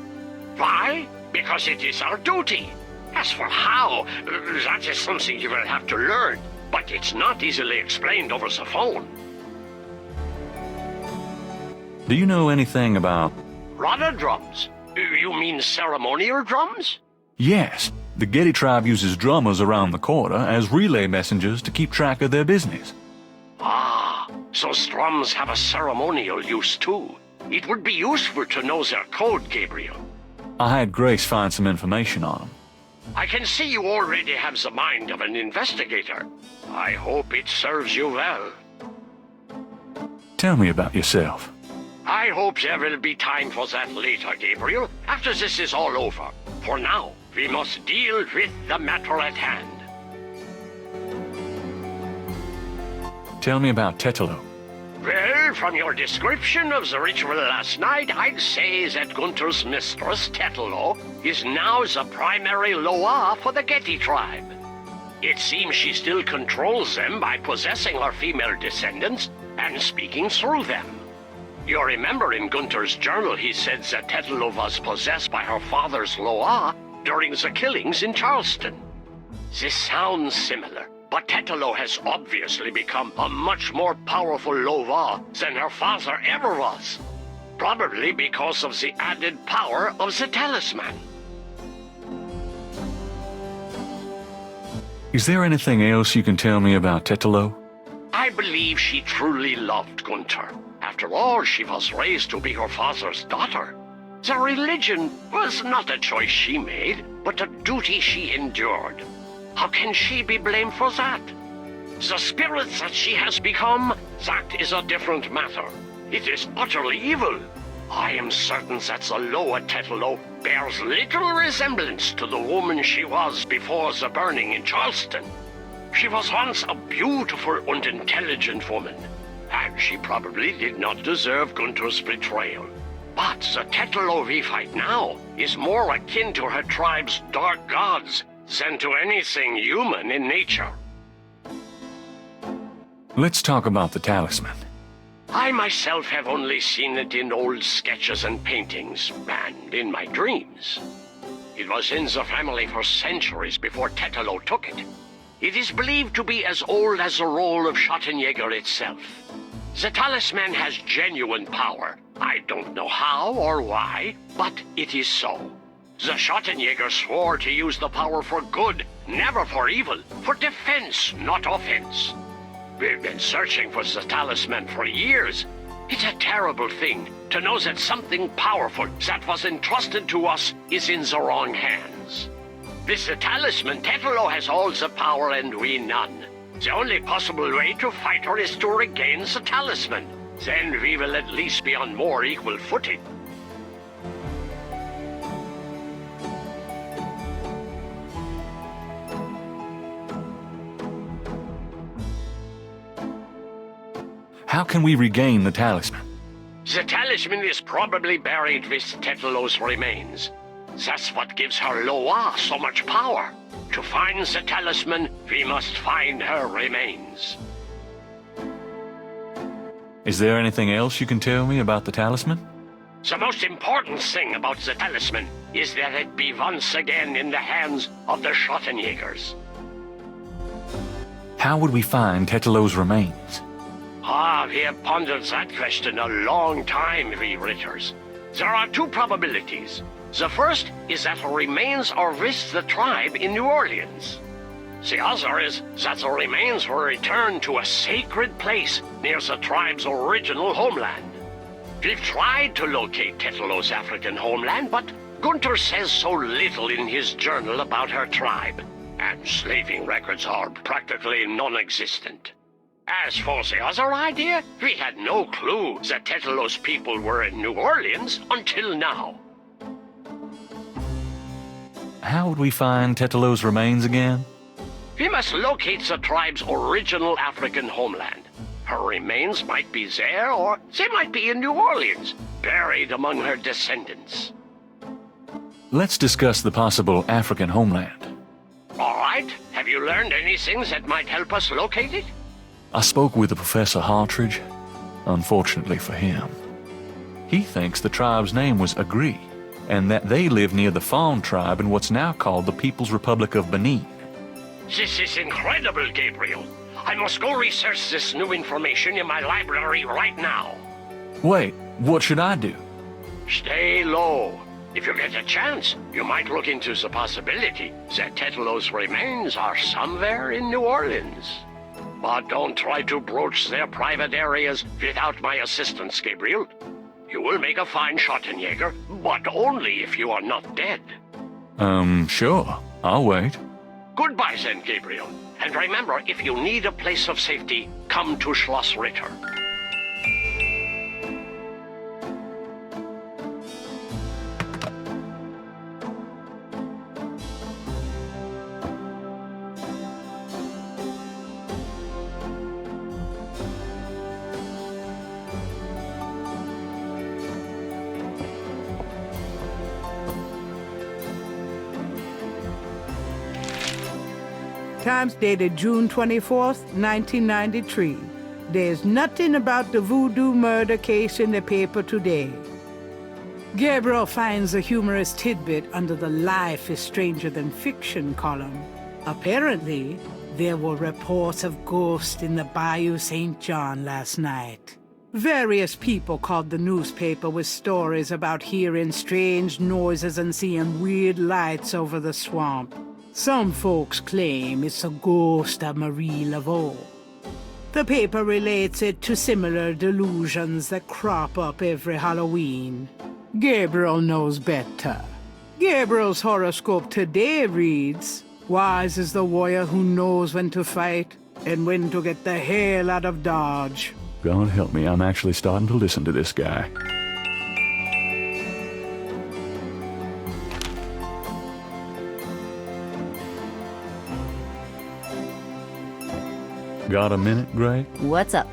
Why? Because it is our duty. As for how, that is something you will have to learn, but it's not easily explained over the phone. Do you know anything about... Rada drums? You mean ceremonial drums? Yes, the Getty tribe uses drummers around the quarter as relay messengers to keep track of their business. Ah, so drums have a ceremonial use too. It would be useful to know their code, Gabriel. I had Grace find some information on them. I can see you already have the mind of an investigator. I hope it serves you well. Tell me about yourself. I hope there will be time for that later, Gabriel, after this is all over. For now, we must deal with the matter at hand. Tell me about Tetelo. Well, from your description of the ritual last night, I'd say that Gunther's mistress, Tetelo, is now the primary Loa for the Getty tribe. It seems she still controls them by possessing her female descendants and speaking through them. You remember in Gunther's journal he said that Tetelo was possessed by her father's Loa during the killings in Charleston. This sounds similar, but Tetelo has obviously become a much more powerful Loa than her father ever was. Probably because of the added power of the talisman. Is there anything else you can tell me about Tetelo? I believe she truly loved Gunther. After all, she was raised to be her father's daughter. The religion was not a choice she made, but a duty she endured. How can she be blamed for that? The spirit that she has become, that is a different matter. It is utterly evil. I am certain that the Loa Tetelo bears little resemblance to the woman she was before the burning in Charleston. She was once a beautiful and intelligent woman, and she probably did not deserve Gunther's betrayal. But the Tetelo we fight now is more akin to her tribe's dark gods than to anything human in nature. Let's talk about the talisman. I myself have only seen it in old sketches and paintings, and in my dreams. It was in the family for centuries before Tetelo took it. It is believed to be as old as the role of Schottenjäger itself. The talisman has genuine power. I don't know how or why, but it is so. The Schottenjäger swore to use the power for good, never for evil, for defense, not offense. We've been searching for the talisman for years. It's a terrible thing to know that something powerful that was entrusted to us is in the wrong hands. With the talisman, Tetelo has all the power and we none. The only possible way to fight her is to regain the talisman. Then we will at least be on more equal footing. How can we regain the talisman? The talisman is probably buried with Tetelo's remains. That's what gives her Loa so much power. To find the talisman, we must find her remains. Is there anything else you can tell me about the talisman? The most important thing about the talisman is that it be once again in the hands of the Schottenjägers. How would we find Tetelo's remains? We have pondered that question a long time, we Ritters. There are two probabilities. The first is that her remains are with the tribe in New Orleans. The other is that the remains were returned to a sacred place near the tribe's original homeland. We've tried to locate Tetelo's African homeland, but Gunther says so little in his journal about her tribe, and slaving records are practically non-existent. As for the other idea, we had no clue that Tetelo's people were in New Orleans until now. How would we find Tetelo's remains again? We must locate the tribe's original African homeland. Her remains might be there, or they might be in New Orleans, buried among her descendants. Let's discuss the possible African homeland. All right. Have you learned anything that might help us locate it? I spoke with Professor Hartridge, unfortunately for him. He thinks the tribe's name was Agree, and that they live near the Fawn tribe in what's now called the People's Republic of Benin. This is incredible, Gabriel. I must go research this new information in my library right now. Wait, what should I do? Stay low. If you get a chance, you might look into the possibility that Tetlo's remains are somewhere in New Orleans. But don't try to broach their private areas without my assistance, Gabriel. You will make a fine Schottenjäger, but only if you are not dead. Sure. I'll wait. Goodbye then, Gabriel. And remember, if you need a place of safety, come to Schloss Ritter. Times dated June 24th, 1993. There's nothing about the voodoo murder case in the paper today. Gabriel finds a humorous tidbit under the Life is Stranger Than Fiction column. Apparently, there were reports of ghosts in the Bayou St. John last night. Various people called the newspaper with stories about hearing strange noises and seeing weird lights over the swamp. Some folks claim it's a ghost of Marie Laveau. The paper relates it to similar delusions that crop up every Halloween. Gabriel knows better. Gabriel's horoscope today reads, "Wise is the warrior who knows when to fight and when to get the hell out of Dodge." God help me, I'm actually starting to listen to this guy. Got a minute, Greg? What's up?